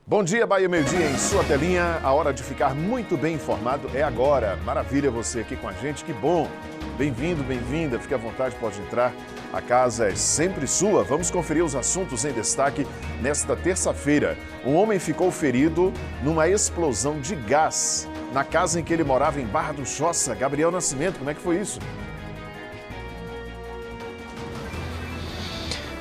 Bom dia, Bahia Meio-Dia, em sua telinha. A hora de ficar muito bem informado é agora. Maravilha você aqui com a gente, que bom. Bem-vindo, bem-vinda, fique à vontade, pode entrar. A casa é sempre sua. Vamos conferir os assuntos em destaque nesta terça-feira. Um homem ficou ferido numa explosão de gás na casa em que ele morava em Barra do Choça. Gabriel Nascimento, como é que foi isso?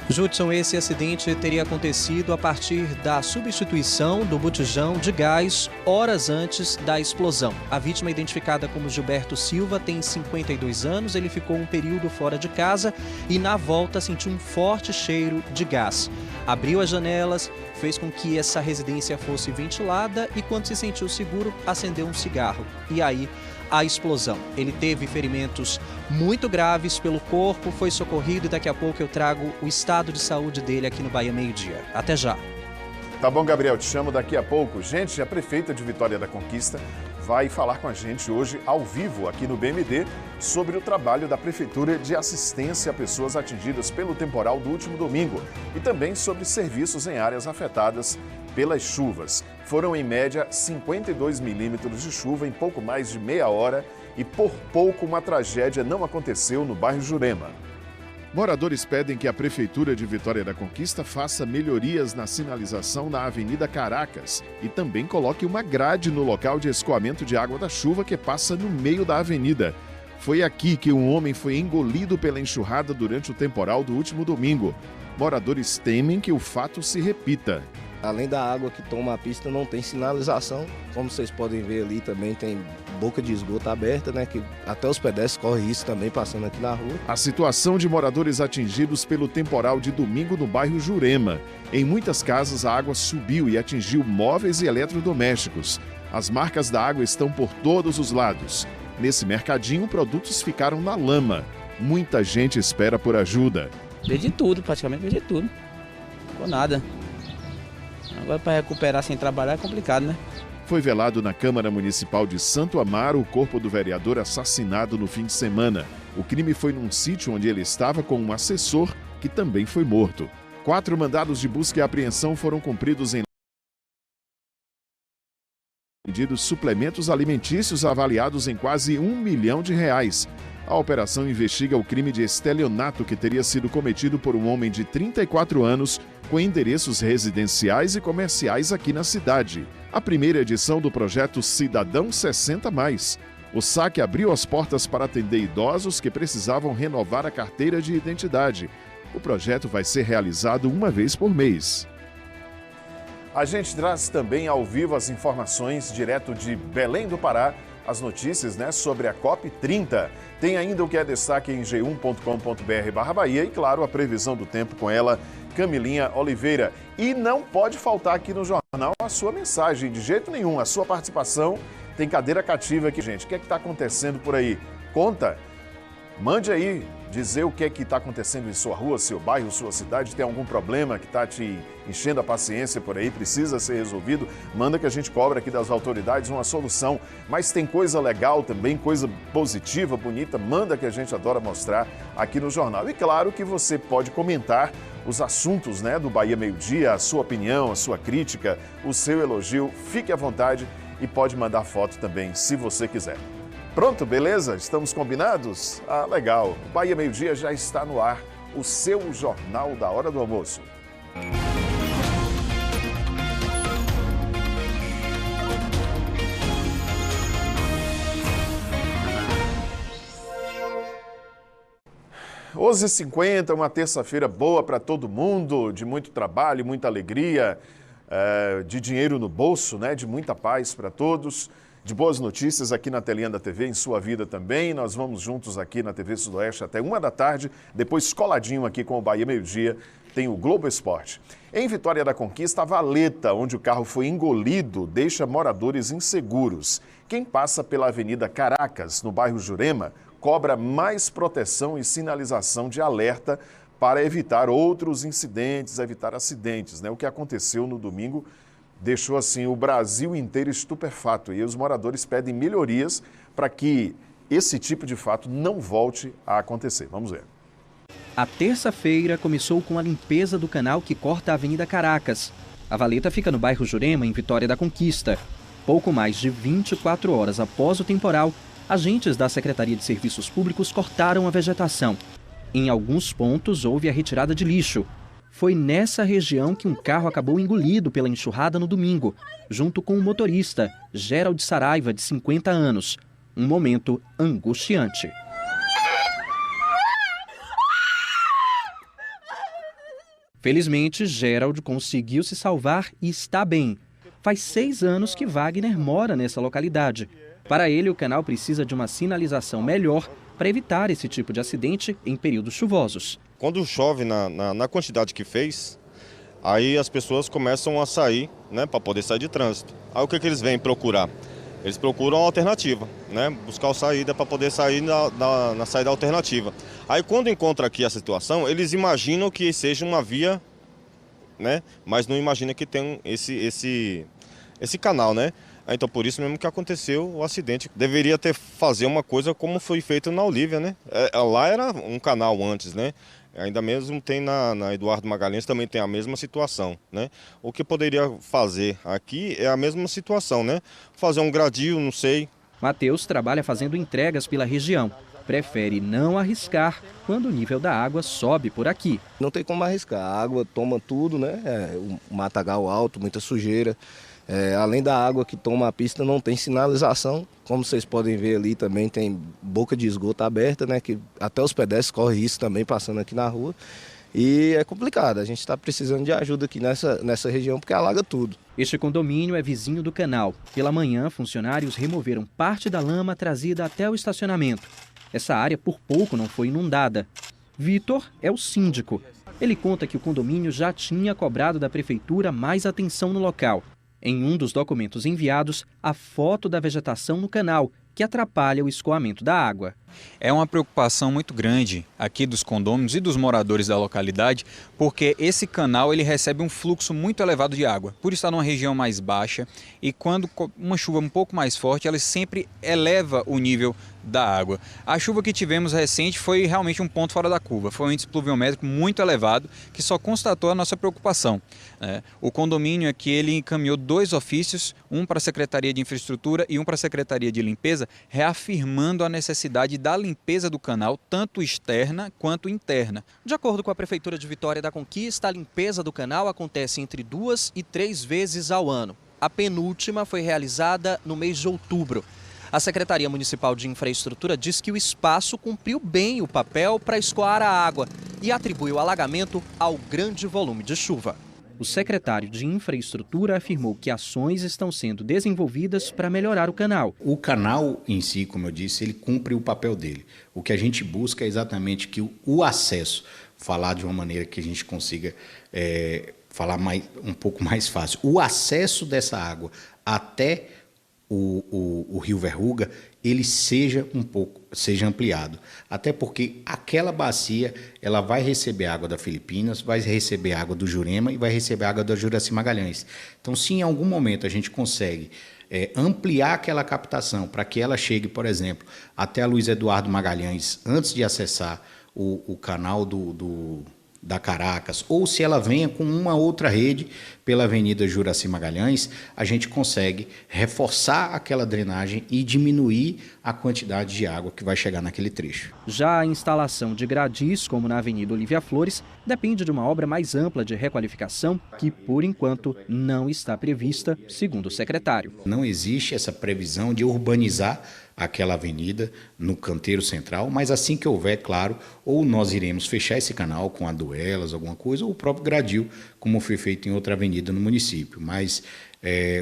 Judson, esse acidente teria acontecido a partir da substituição do botijão de gás horas antes da explosão. A vítima, identificada como Gilberto Silva, tem 52 anos, ele ficou um período fora de casa e na volta sentiu um forte cheiro de gás. Abriu as janelas, fez com que essa residência fosse ventilada e, quando se sentiu seguro, acendeu um cigarro. E aí, a explosão. Ele teve ferimentos muito graves pelo corpo, foi socorrido e daqui a pouco eu trago o estado de saúde dele aqui no Bahia Meio-Dia. Até já. Tá bom, Gabriel, te chamo daqui a pouco. Gente, a prefeita de Vitória da Conquista vai falar com a gente hoje ao vivo aqui no BMD sobre o trabalho da Prefeitura de assistência a pessoas atingidas pelo temporal do último domingo e também sobre serviços em áreas afetadas pelas chuvas. Foram, em média, 52 milímetros de chuva em pouco mais de meia hora e, por pouco, uma tragédia não aconteceu no bairro Jurema. Moradores pedem que a Prefeitura de Vitória da Conquista faça melhorias na sinalização na Avenida Caracas e também coloque uma grade no local de escoamento de água da chuva que passa no meio da avenida. Foi aqui que um homem foi engolido pela enxurrada durante o temporal do último domingo. Moradores temem que o fato se repita. Além da água que toma a pista, não tem sinalização. Como vocês podem ver ali, também tem boca de esgoto aberta, né? Que até os pedestres correm risco também passando aqui na rua. A situação de moradores atingidos pelo temporal de domingo no bairro Jurema. Em muitas casas, a água subiu e atingiu móveis e eletrodomésticos. As marcas da água estão por todos os lados. Nesse mercadinho, produtos ficaram na lama. Muita gente espera por ajuda. Perdi tudo, praticamente perdi tudo. Não ficou nada. Agora, para recuperar sem trabalhar é complicado, né? Foi velado na Câmara Municipal de Santo Amaro o corpo do vereador assassinado no fim de semana. O crime foi num sítio onde ele estava com um assessor, que também foi morto. 4 mandados de busca e apreensão foram cumpridos em pedidos suplementos alimentícios avaliados em quase R$ 1 milhão. A operação investiga o crime de estelionato que teria sido cometido por um homem de 34 anos com endereços residenciais e comerciais aqui na cidade. A primeira edição do projeto Cidadão 60+. O saque abriu as portas para atender idosos que precisavam renovar a carteira de identidade. O projeto vai ser realizado uma vez por mês. A gente traz também ao vivo as informações direto de Belém do Pará, as notícias, sobre a COP30. Tem ainda o que é destaque em g1.com.br/Bahia e, claro, a previsão do tempo com ela, Camilinha Oliveira. E não pode faltar aqui no jornal a sua mensagem, de jeito nenhum. A sua participação tem cadeira cativa aqui, gente. O que é que está acontecendo por aí? Conta, mande aí dizer o que é que está acontecendo em sua rua, seu bairro, sua cidade. Tem algum problema que está te enchendo a paciência por aí, precisa ser resolvido? Manda que a gente cobra aqui das autoridades uma solução. Mas tem coisa legal também, coisa positiva, bonita, manda que a gente adora mostrar aqui no jornal. E claro que você pode comentar os assuntos do Bahia Meio-Dia, a sua opinião, a sua crítica, o seu elogio. Fique à vontade e pode mandar foto também, se você quiser. Pronto, beleza? Estamos combinados? Ah, legal. O Bahia Meio-Dia já está no ar, o seu jornal da hora do almoço. Hoje 50, uma terça-feira boa para todo mundo, de muito trabalho, muita alegria, de dinheiro no bolso, de muita paz para todos. De boas notícias aqui na telinha da TV, em sua vida também. Nós vamos juntos aqui na TV Sudoeste até 13h, depois coladinho aqui com o Bahia Meio-Dia, tem o Globo Esporte. Em Vitória da Conquista, a valeta onde o carro foi engolido deixa moradores inseguros. Quem passa pela Avenida Caracas, no bairro Jurema, cobra mais proteção e sinalização de alerta para evitar outros incidentes, evitar acidentes. O que aconteceu no domingo deixou assim o Brasil inteiro estupefato e os moradores pedem melhorias para que esse tipo de fato não volte a acontecer. Vamos ver. A terça-feira começou com a limpeza do canal que corta a Avenida Caracas. A valeta fica no bairro Jurema, em Vitória da Conquista. Pouco mais de 24 horas após o temporal, agentes da Secretaria de Serviços Públicos cortaram a vegetação. Em alguns pontos houve a retirada de lixo. Foi nessa região que um carro acabou engolido pela enxurrada no domingo, junto com o motorista, Gerald Saraiva, de 50 anos. Um momento angustiante. Felizmente, Gerald conseguiu se salvar e está bem. Faz 6 anos que Wagner mora nessa localidade. Para ele, o canal precisa de uma sinalização melhor para evitar esse tipo de acidente em períodos chuvosos. Quando chove na quantidade que fez, aí as pessoas começam a sair, né, para poder sair de trânsito. Aí o que eles vêm procurar? Eles procuram uma alternativa, né, buscar a saída para poder sair na saída alternativa. Aí quando encontra aqui a situação, eles imaginam que seja uma via, né, mas não imaginam que tem esse canal, né? Então por isso mesmo que aconteceu o acidente. Deveria fazer uma coisa como foi feito na Olívia, né? Lá era um canal antes, né? Ainda mesmo tem na Eduardo Magalhães também tem a mesma situação, né? O que poderia fazer aqui é a mesma situação, né? Fazer um gradil, não sei. Matheus trabalha fazendo entregas pela região. Prefere não arriscar quando o nível da água sobe por aqui. Não tem como arriscar, a água toma tudo, né? O matagal alto, muita sujeira. Além da água que toma a pista, não tem sinalização. Como vocês podem ver ali também tem boca de esgoto aberta, né? Que até os pedestres correm risco também passando aqui na rua. E é complicado, a gente está precisando de ajuda aqui nessa região porque alaga tudo. Este condomínio é vizinho do canal. Pela manhã, funcionários removeram parte da lama trazida até o estacionamento. Essa área por pouco não foi inundada. Vitor é o síndico. Ele conta que o condomínio já tinha cobrado da prefeitura mais atenção no local. Em um dos documentos enviados, a foto da vegetação no canal, que atrapalha o escoamento da água. É uma preocupação muito grande aqui dos condôminos e dos moradores da localidade, porque esse canal ele recebe um fluxo muito elevado de água, por estar numa região mais baixa, e quando uma chuva um pouco mais forte, ela sempre eleva o nível da água. A chuva que tivemos recente foi realmente um ponto fora da curva, foi um índice pluviométrico muito elevado, que só constatou a nossa preocupação. O condomínio aqui ele encaminhou 2 ofícios, um para a Secretaria de Infraestrutura e um para a Secretaria de Limpeza, reafirmando a necessidade da limpeza do canal, tanto externa quanto interna. De acordo com a Prefeitura de Vitória da Conquista, a limpeza do canal acontece entre 2 e 3 vezes ao ano. A penúltima foi realizada no mês de outubro. A Secretaria Municipal de Infraestrutura diz que o espaço cumpriu bem o papel para escoar a água e atribui o alagamento ao grande volume de chuva. O secretário de Infraestrutura afirmou que ações estão sendo desenvolvidas para melhorar o canal. O canal em si, como eu disse, ele cumpre o papel dele. O que a gente busca é exatamente que o acesso, falar de uma maneira que a gente consiga falar um pouco mais fácil, o acesso dessa água até o Rio Verruga, ele seja ampliado. Até porque aquela bacia, ela vai receber água da Filipinas, vai receber água do Jurema e vai receber água da Juraci Magalhães. Então, se em algum momento a gente consegue ampliar aquela captação para que ela chegue, por exemplo, até a Luiz Eduardo Magalhães, antes de acessar o canal da Caracas, ou se ela venha com uma outra rede pela Avenida Juraci Magalhães, a gente consegue reforçar aquela drenagem e diminuir a quantidade de água que vai chegar naquele trecho. Já a instalação de gradis, como na Avenida Olívia Flores, depende de uma obra mais ampla de requalificação que, por enquanto, não está prevista, segundo o secretário. Não existe essa previsão de urbanizar aquela avenida no canteiro central, mas assim que houver, claro, ou nós iremos fechar esse canal com a duelas, alguma coisa, ou o próprio gradil, como foi feito em outra avenida no município. Mas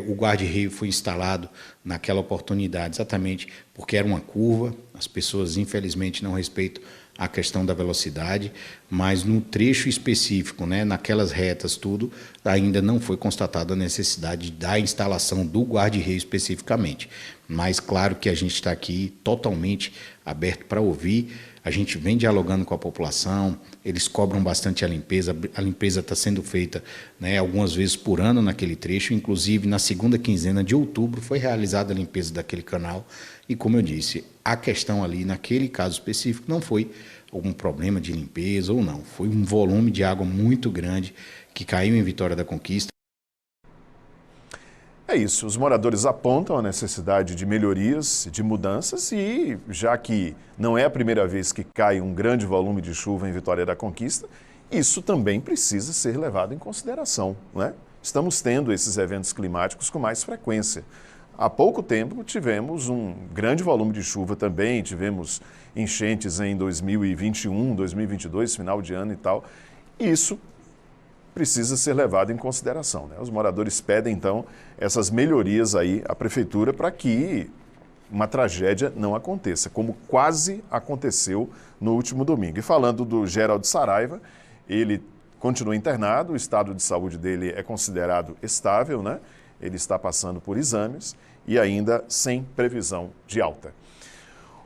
o guarda-reio foi instalado naquela oportunidade exatamente porque era uma curva, as pessoas infelizmente não respeitam a questão da velocidade, mas no trecho específico, né, naquelas retas, tudo, ainda não foi constatada a necessidade da instalação do guarda-reio especificamente. Mas claro que a gente está aqui totalmente aberto para ouvir, a gente vem dialogando com a população, eles cobram bastante a limpeza está sendo feita, né, algumas vezes por ano naquele trecho, inclusive na segunda quinzena de outubro foi realizada a limpeza daquele canal e, como eu disse, a questão ali naquele caso específico não foi algum problema de limpeza ou não, foi um volume de água muito grande que caiu em Vitória da Conquista. É isso, os moradores apontam a necessidade de melhorias, de mudanças e, já que não é a primeira vez que cai um grande volume de chuva em Vitória da Conquista, isso também precisa ser levado em consideração, né? Estamos tendo esses eventos climáticos com mais frequência. Há pouco tempo tivemos um grande volume de chuva também, tivemos enchentes em 2021, 2022, final de ano e tal. Isso precisa ser levado em consideração, né? Os moradores pedem, então, essas melhorias aí à prefeitura para que uma tragédia não aconteça, como quase aconteceu no último domingo. E falando do Geraldo Saraiva, ele continua internado, o estado de saúde dele é considerado estável, né? Ele está passando por exames e ainda sem previsão de alta.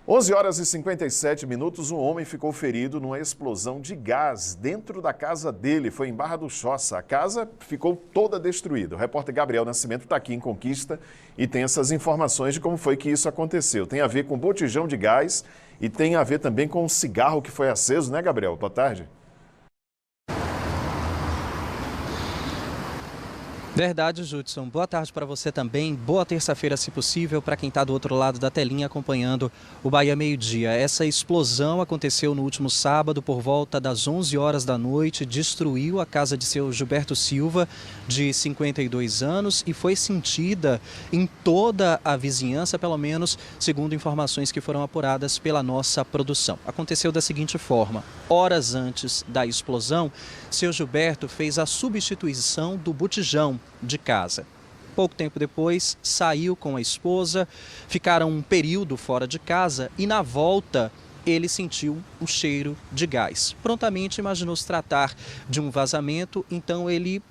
11h57, um homem ficou ferido numa explosão de gás dentro da casa dele, foi em Barra do Choça. A casa ficou toda destruída. O repórter Gabriel Nascimento está aqui em Conquista e tem essas informações de como foi que isso aconteceu. Tem a ver com botijão de gás e tem a ver também com um cigarro que foi aceso, né, Gabriel? Boa tarde. Verdade, Judson. Boa tarde para você também. Boa terça-feira, se possível, para quem está do outro lado da telinha acompanhando o Bahia Meio-Dia. Essa explosão aconteceu no último sábado por volta das 11 horas da noite, destruiu a casa de seu Gilberto Silva, de 52 anos, e foi sentida em toda a vizinhança, pelo menos segundo informações que foram apuradas pela nossa produção. Aconteceu da seguinte forma: horas antes da explosão, seu Gilberto fez a substituição do botijão de casa. Pouco tempo depois, saiu com a esposa, ficaram um período fora de casa e na volta ele sentiu o cheiro de gás. Prontamente imaginou se tratar de um vazamento, então ele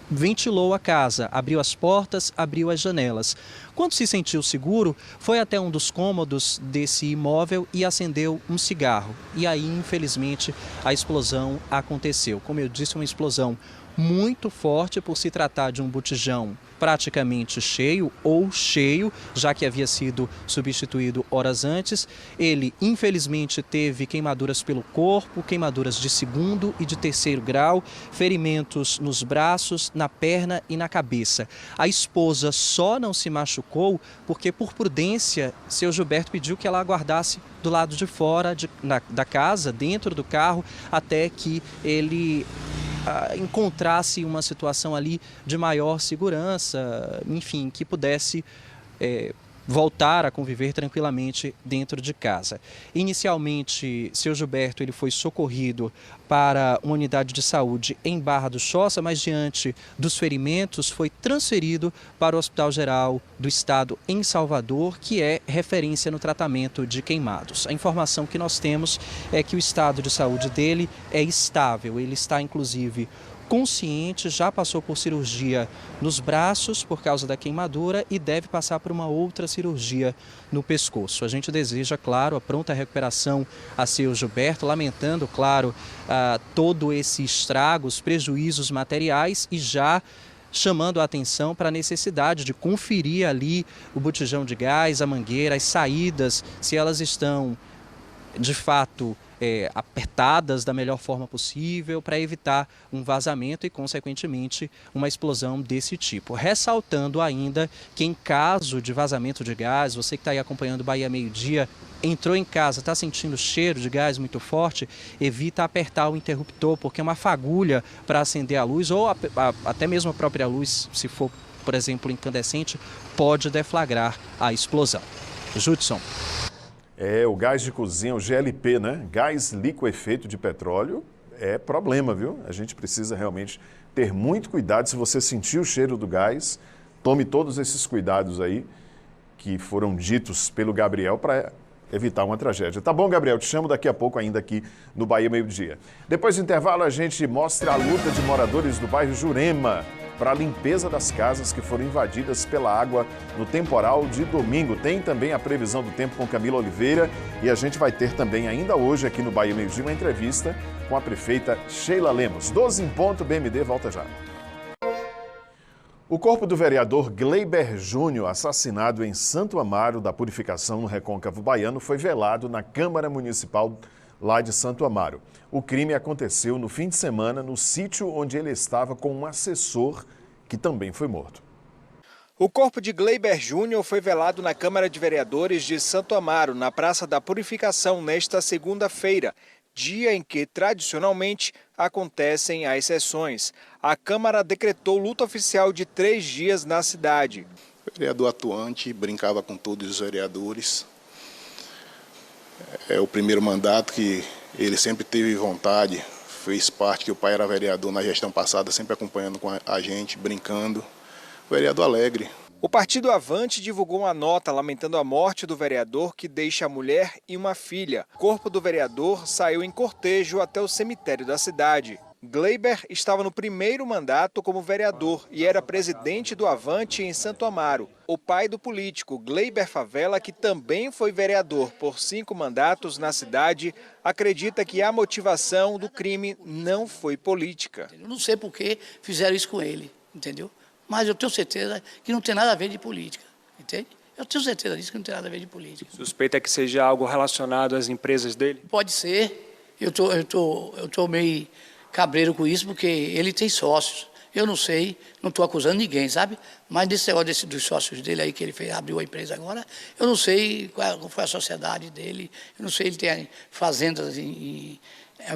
ventilou a casa, abriu as portas, abriu as janelas. Quando se sentiu seguro, foi até um dos cômodos desse imóvel e acendeu um cigarro. E aí, infelizmente, a explosão aconteceu. Como eu disse, uma explosão muito forte por se tratar de um botijão praticamente cheio ou cheio, já que havia sido substituído horas antes. Ele, infelizmente, teve queimaduras pelo corpo, queimaduras de segundo e de terceiro grau, ferimentos nos braços, na perna e na cabeça. A esposa só não se machucou porque, por prudência, seu Gilberto pediu que ela aguardasse do lado de fora da casa, dentro do carro, até que ele encontrasse uma situação ali de maior segurança, enfim, que pudesse voltar a conviver tranquilamente dentro de casa. Inicialmente, seu Gilberto ele foi socorrido para uma unidade de saúde em Barra do Choça, mas diante dos ferimentos foi transferido para o Hospital Geral do Estado em Salvador, que é referência no tratamento de queimados. A informação que nós temos é que o estado de saúde dele é estável, ele está inclusive consciente, já passou por cirurgia nos braços por causa da queimadura e deve passar por uma outra cirurgia no pescoço. A gente deseja, claro, a pronta recuperação a seu Gilberto, lamentando, claro, todo esse estrago, os prejuízos materiais e já chamando a atenção para a necessidade de conferir ali o botijão de gás, a mangueira, as saídas, se elas estão de fato apertadas da melhor forma possível para evitar um vazamento e, consequentemente, uma explosão desse tipo. Ressaltando ainda que, em caso de vazamento de gás, você que está aí acompanhando o Bahia Meio-Dia, entrou em casa, está sentindo cheiro de gás muito forte, evita apertar o interruptor, porque uma fagulha para acender a luz ou até mesmo a própria luz, se for, por exemplo, incandescente, pode deflagrar a explosão. Judson. O gás de cozinha, o GLP, né? Gás liquefeito de petróleo, é problema, viu? A gente precisa realmente ter muito cuidado. Se você sentir o cheiro do gás, tome todos esses cuidados aí que foram ditos pelo Gabriel para evitar uma tragédia. Tá bom, Gabriel? Te chamo daqui a pouco ainda aqui no Bahia Meio-Dia. Depois do intervalo, a gente mostra a luta de moradores do bairro Jurema para a limpeza das casas que foram invadidas pela água no temporal de domingo. Tem também a previsão do tempo com Camila Oliveira e a gente vai ter também ainda hoje aqui no Bahia Meio-Dia uma entrevista com a prefeita Sheila Lemos. 12 em ponto, BMD volta já. O corpo do vereador Gleiber Júnior, assassinado em Santo Amaro da Purificação, no Recôncavo Baiano, foi velado na Câmara Municipal lá de Santo Amaro. O crime aconteceu no fim de semana no sítio onde ele estava com um assessor que também foi morto. O corpo de Gleiber Júnior foi velado na Câmara de Vereadores de Santo Amaro, na Praça da Purificação, nesta segunda-feira, dia em que, tradicionalmente, acontecem as sessões. A Câmara decretou luta oficial de 3 dias na cidade. O vereador atuante brincava com todos os vereadores. É o primeiro mandato que ele sempre teve vontade, fez parte, que o pai era vereador na gestão passada, sempre acompanhando com a gente, brincando. Vereador alegre. O Partido Avante divulgou uma nota lamentando a morte do vereador, que deixa a mulher e uma filha. O corpo do vereador saiu em cortejo até o cemitério da cidade. Gleiber estava no primeiro mandato como vereador e era presidente do Avante em Santo Amaro. O pai do político, Gleiber Favela, que também foi vereador por 5 mandatos na cidade, acredita que a motivação do crime não foi política. Eu não sei por que fizeram isso com ele, entendeu? Mas eu tenho certeza que não tem nada a ver de política, entende? Eu tenho certeza disso, que não tem nada a ver de política. Suspeita que seja algo relacionado às empresas dele? Pode ser. Eu tô meio cabreiro com isso, porque ele tem sócios. Eu não sei, não estou acusando ninguém, sabe? Mas desse negócio dos sócios dele aí, que ele abriu a empresa agora, eu não sei qual foi a sociedade dele, eu não sei, ele tem fazendas em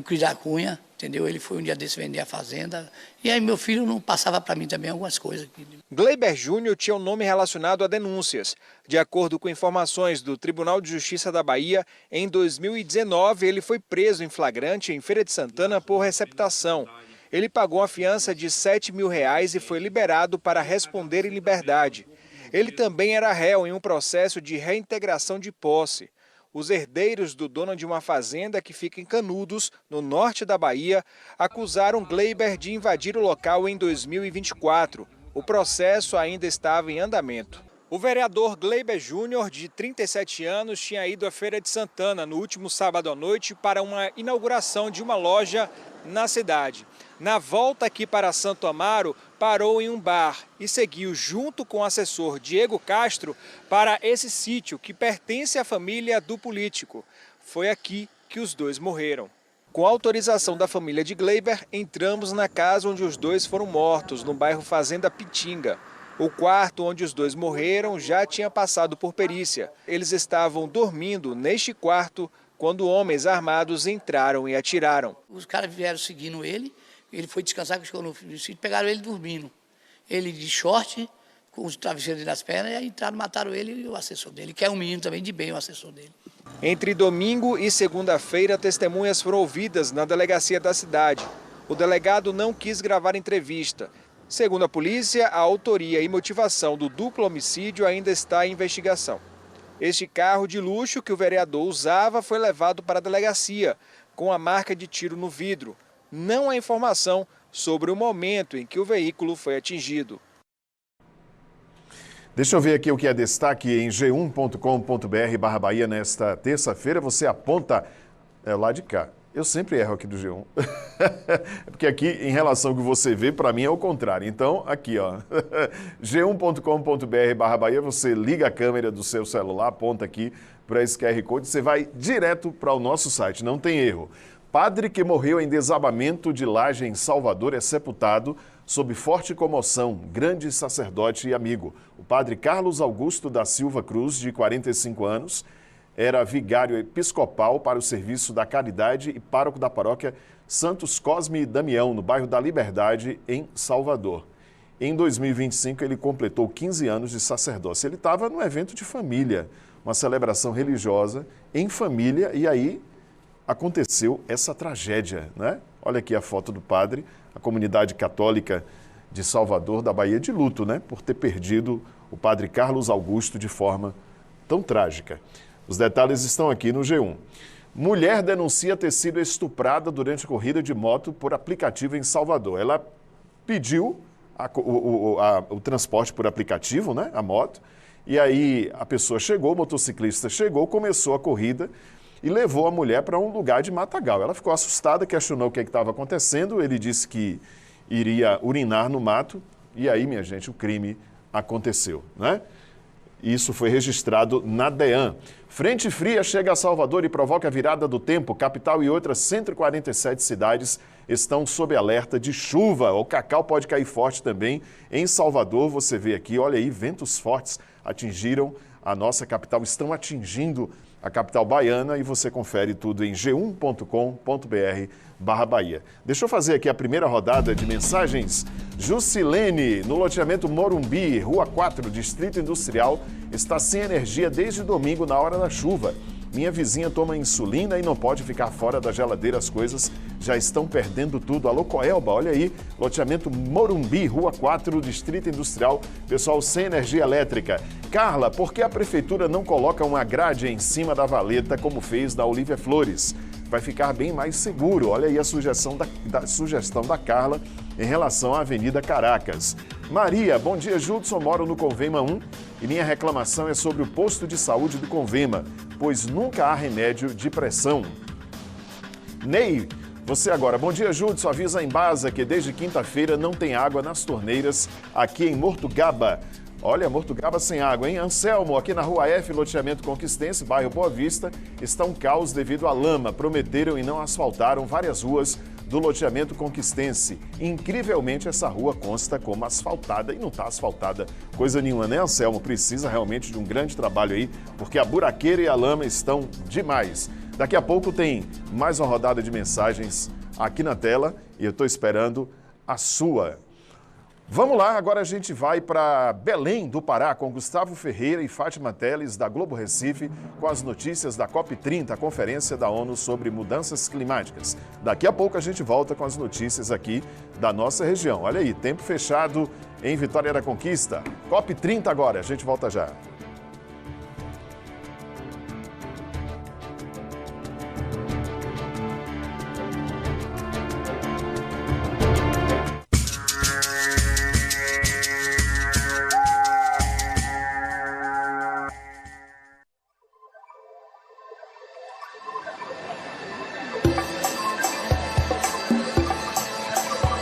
Cuidacunha, entendeu? Ele foi um dia desse vender a fazenda. E aí meu filho não passava para mim também algumas coisas. Gleiber Júnior tinha um nome relacionado a denúncias. De acordo com informações do Tribunal de Justiça da Bahia, em 2019 ele foi preso em flagrante em Feira de Santana por receptação. Ele pagou uma fiança de R$ 7 mil e foi liberado para responder em liberdade. Ele também era réu em um processo de reintegração de posse. Os herdeiros do dono de uma fazenda que fica em Canudos, no norte da Bahia, acusaram Gleiber de invadir o local em 2024. O processo ainda estava em andamento. O vereador Gleiber Júnior, de 37 anos, tinha ido à Feira de Santana no último sábado à noite para uma inauguração de uma loja na cidade. Na volta aqui para Santo Amaro, parou em um bar e seguiu junto com o assessor Diego Castro para esse sítio que pertence à família do político. Foi aqui que os dois morreram. Com autorização da família de Gleiber, entramos na casa onde os dois foram mortos, no bairro Fazenda Pitinga. O quarto onde os dois morreram já tinha passado por perícia. Eles estavam dormindo neste quarto quando homens armados entraram e atiraram. Os caras vieram seguindo ele. Ele foi descansar, chegou no sítio, pegaram ele dormindo. Ele de short, com os travesseiros nas pernas, e aí entraram, mataram ele e o assessor dele, que é um menino também de bem, o assessor dele. Entre domingo e segunda-feira, testemunhas foram ouvidas na delegacia da cidade. O delegado não quis gravar entrevista. Segundo a polícia, a autoria e motivação do duplo homicídio ainda está em investigação. Este carro de luxo que o vereador usava foi levado para a delegacia, com a marca de tiro no vidro. Não há informação sobre o momento em que o veículo foi atingido. Deixa eu ver aqui o que é destaque em g1.com.br/Bahia nesta terça-feira. Você aponta lá de cá. Eu sempre erro aqui do G1. Porque aqui, em relação ao que você vê, para mim é o contrário. Então, aqui, ó. g1.com.br/Bahia, você liga a câmera do seu celular, aponta aqui para esse QR Code, você vai direto para o nosso site, não tem erro. Padre que morreu em desabamento de laje em Salvador é sepultado sob forte comoção, grande sacerdote e amigo. O padre Carlos Augusto da Silva Cruz, de 45 anos, era vigário episcopal para o serviço da caridade e pároco da paróquia Santos Cosme e Damião, no bairro da Liberdade, em Salvador. Em 2025, ele completou 15 anos de sacerdócio. Ele estava num evento de família, uma celebração religiosa em família, e aí aconteceu essa tragédia, né? Olha aqui a foto do padre, a comunidade católica de Salvador, da Bahia, de luto, né? Por ter perdido o padre Carlos Augusto de forma tão trágica. Os detalhes estão aqui no G1. Mulher denuncia ter sido estuprada durante corrida de moto por aplicativo em Salvador. Ela pediu o transporte por aplicativo, né? A moto, e aí a pessoa chegou, o motociclista chegou, começou a corrida e levou a mulher para um lugar de matagal. Ela ficou assustada, questionou o que estava acontecendo, ele disse que iria urinar no mato, e aí, minha gente, o crime aconteceu, né? Isso foi registrado na DEAN. Frente fria chega a Salvador e provoca a virada do tempo. Capital e outras 147 cidades estão sob alerta de chuva. O cacau pode cair forte também em Salvador. Você vê aqui, olha aí, ventos fortes atingiram a nossa capital, estão atingindo a capital baiana, e você confere tudo em g1.com.br/Bahia. Deixa eu fazer aqui a primeira rodada de mensagens. Jusilene, no loteamento Morumbi, Rua 4, Distrito Industrial, está sem energia desde domingo na hora da chuva. Minha vizinha toma insulina e não pode ficar fora da geladeira, as coisas já estão perdendo tudo. Alô, Coelba, olha aí, loteamento Morumbi, Rua 4, Distrito Industrial, pessoal sem energia elétrica. Carla, por que a prefeitura não coloca uma grade em cima da valeta, como fez da Olívia Flores? Vai ficar bem mais seguro. Olha aí a sugestão da Carla em relação à Avenida Caracas. Maria, bom dia, Judson, moro no Convema 1 e minha reclamação é sobre o posto de saúde do Convema, pois nunca há remédio de pressão. Ney, você agora. Bom dia, Judson, avisa a Embasa que desde quinta-feira não tem água nas torneiras aqui em Mortugaba. Olha, Mortugaba sem água, hein? Anselmo, aqui na Rua F, loteamento Conquistense, bairro Boa Vista, está um caos devido à lama. Prometeram e não asfaltaram várias ruas do loteamento Conquistense. Incrivelmente, essa rua consta como asfaltada e não está asfaltada coisa nenhuma, né, Anselmo? Precisa realmente de um grande trabalho aí, porque a buraqueira e a lama estão demais. Daqui a pouco tem mais uma rodada de mensagens aqui na tela e eu estou esperando a sua. Vamos lá, agora a gente vai para Belém do Pará com Gustavo Ferreira e Fátima Teles da Globo Recife com as notícias da COP30, a Conferência da ONU sobre Mudanças Climáticas. Daqui a pouco a gente volta com as notícias aqui da nossa região. Olha aí, tempo fechado em Vitória da Conquista. COP30 agora, a gente volta já.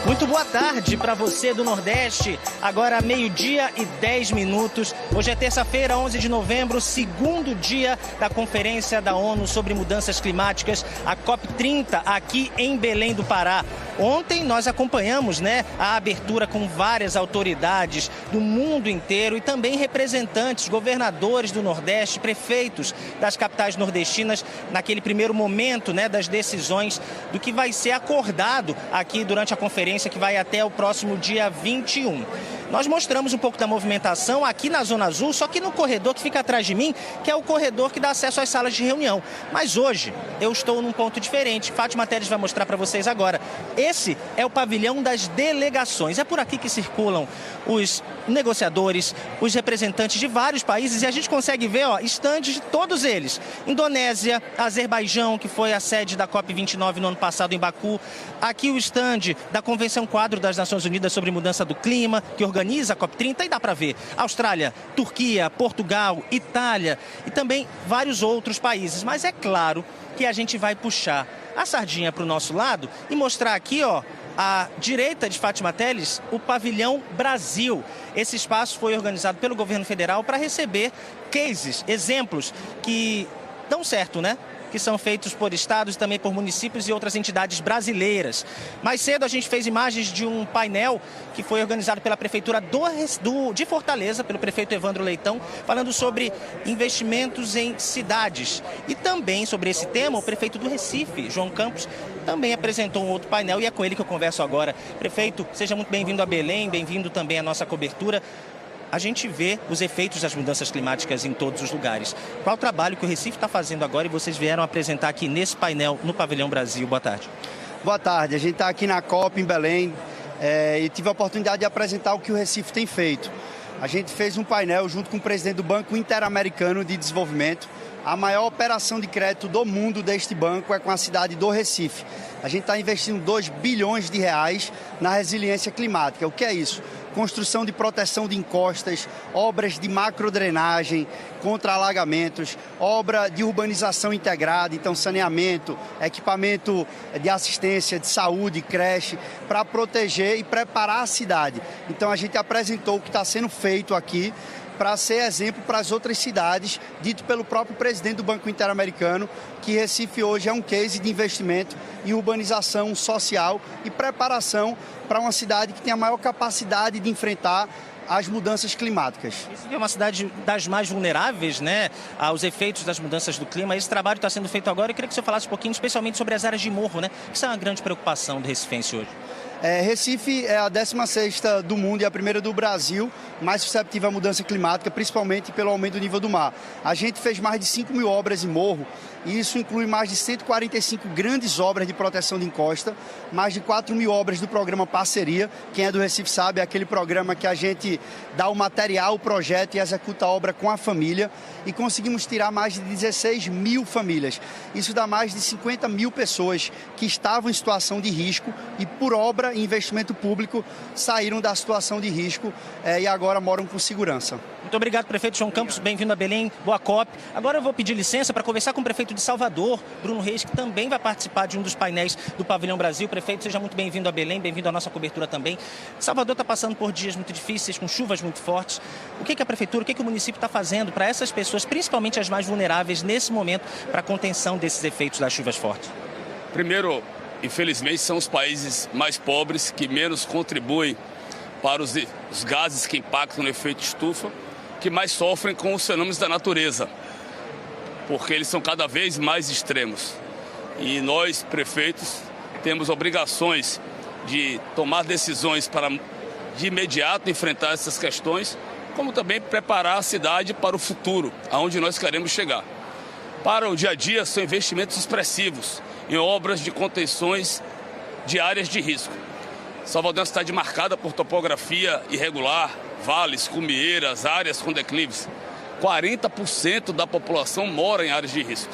Muito boa tarde para você do Nordeste, agora 12:10. Hoje é terça-feira, 11 de novembro, segundo dia da Conferência da ONU sobre Mudanças Climáticas, a COP30, aqui em Belém do Pará. Ontem nós acompanhamos, a abertura com várias autoridades do mundo inteiro e também representantes, governadores do Nordeste, prefeitos das capitais nordestinas, naquele primeiro momento, das decisões do que vai ser acordado aqui durante a conferência, que vai até o próximo dia 21. Nós mostramos um pouco da movimentação aqui na Zona Azul, só que no corredor que fica atrás de mim, que é o corredor que dá acesso às salas de reunião. Mas hoje eu estou num ponto diferente. Fátima Teles vai mostrar para vocês agora. Esse é o pavilhão das delegações. É por aqui que circulam os negociadores, os representantes de vários países, e a gente consegue ver, estandes de todos eles. Indonésia, Azerbaijão, que foi a sede da COP29 no ano passado em Baku. Aqui o estande da Convenção Quadro das Nações Unidas sobre Mudança do Clima, que organiza a COP30, e dá para ver Austrália, Turquia, Portugal, Itália e também vários outros países. Mas é claro que a gente vai puxar a sardinha para o nosso lado e mostrar aqui, à direita de Fátima Teles, o pavilhão Brasil. Esse espaço foi organizado pelo governo federal para receber cases, exemplos que dão certo, que são feitos por estados e também por municípios e outras entidades brasileiras. Mais cedo a gente fez imagens de um painel que foi organizado pela Prefeitura de Fortaleza, pelo prefeito Evandro Leitão, falando sobre investimentos em cidades. E também sobre esse tema, o prefeito do Recife, João Campos, também apresentou um outro painel e é com ele que eu converso agora. Prefeito, seja muito bem-vindo a Belém, bem-vindo também à nossa cobertura. A gente vê os efeitos das mudanças climáticas em todos os lugares. Qual o trabalho que o Recife está fazendo agora e vocês vieram apresentar aqui nesse painel no Pavilhão Brasil? Boa tarde. Boa tarde. A gente está aqui na COP em Belém e tive a oportunidade de apresentar o que o Recife tem feito. A gente fez um painel junto com o presidente do Banco Interamericano de Desenvolvimento. A maior operação de crédito do mundo deste banco é com a cidade do Recife. A gente está investindo 2 bilhões de reais na resiliência climática. O que é isso? Construção de proteção de encostas, obras de macrodrenagem contra alagamentos, obra de urbanização integrada, então saneamento, equipamento de assistência, de saúde, creche, para proteger e preparar a cidade. Então a gente apresentou o que está sendo feito aqui para ser exemplo para as outras cidades, dito pelo próprio presidente do Banco Interamericano, que Recife hoje é um case de investimento em urbanização social e preparação para uma cidade que tem a maior capacidade de enfrentar as mudanças climáticas. Recife é uma cidade das mais vulneráveis, né, aos efeitos das mudanças do clima. Esse trabalho está sendo feito agora. Eu queria que você falasse um pouquinho, especialmente sobre as áreas de morro, né? Isso é uma grande preocupação do recifense hoje. Recife é a 16ª do mundo e a primeira do Brasil mais susceptível à mudança climática, principalmente pelo aumento do nível do mar. A gente fez mais de 5 mil obras em morro, e isso inclui mais de 145 grandes obras de proteção de encosta, mais de 4 mil obras do programa Parceria. Quem é do Recife sabe, é aquele programa que a gente dá o material, o projeto e executa a obra com a família, e conseguimos tirar mais de 16 mil famílias. Isso dá mais de 50 mil pessoas que estavam em situação de risco e por obra e investimento público saíram da situação de risco e agora moram com segurança. Muito obrigado, prefeito João Campos. Bem-vindo a Belém. Boa COP. Agora eu vou pedir licença para conversar com o prefeito de Salvador, Bruno Reis, que também vai participar de um dos painéis do Pavilhão Brasil. Prefeito, seja muito bem-vindo a Belém, bem-vindo à nossa cobertura também. Salvador está passando por dias muito difíceis, com chuvas muito fortes. O que a prefeitura, o que o município está fazendo para essas pessoas, principalmente as mais vulneráveis, nesse momento, para a contenção desses efeitos das chuvas fortes? Primeiro, infelizmente, são os países mais pobres que menos contribuem para os gases que impactam no efeito estufa, que mais sofrem com os fenômenos da natureza, porque eles são cada vez mais extremos. E nós, prefeitos, temos obrigações de tomar decisões para, de imediato, enfrentar essas questões, como também preparar a cidade para o futuro, aonde nós queremos chegar. Para o dia a dia, são investimentos expressivos em obras de contenções de áreas de risco. Salvador é uma cidade marcada por topografia irregular, vales, cumeeiras, áreas com declives. 40% da população mora em áreas de risco.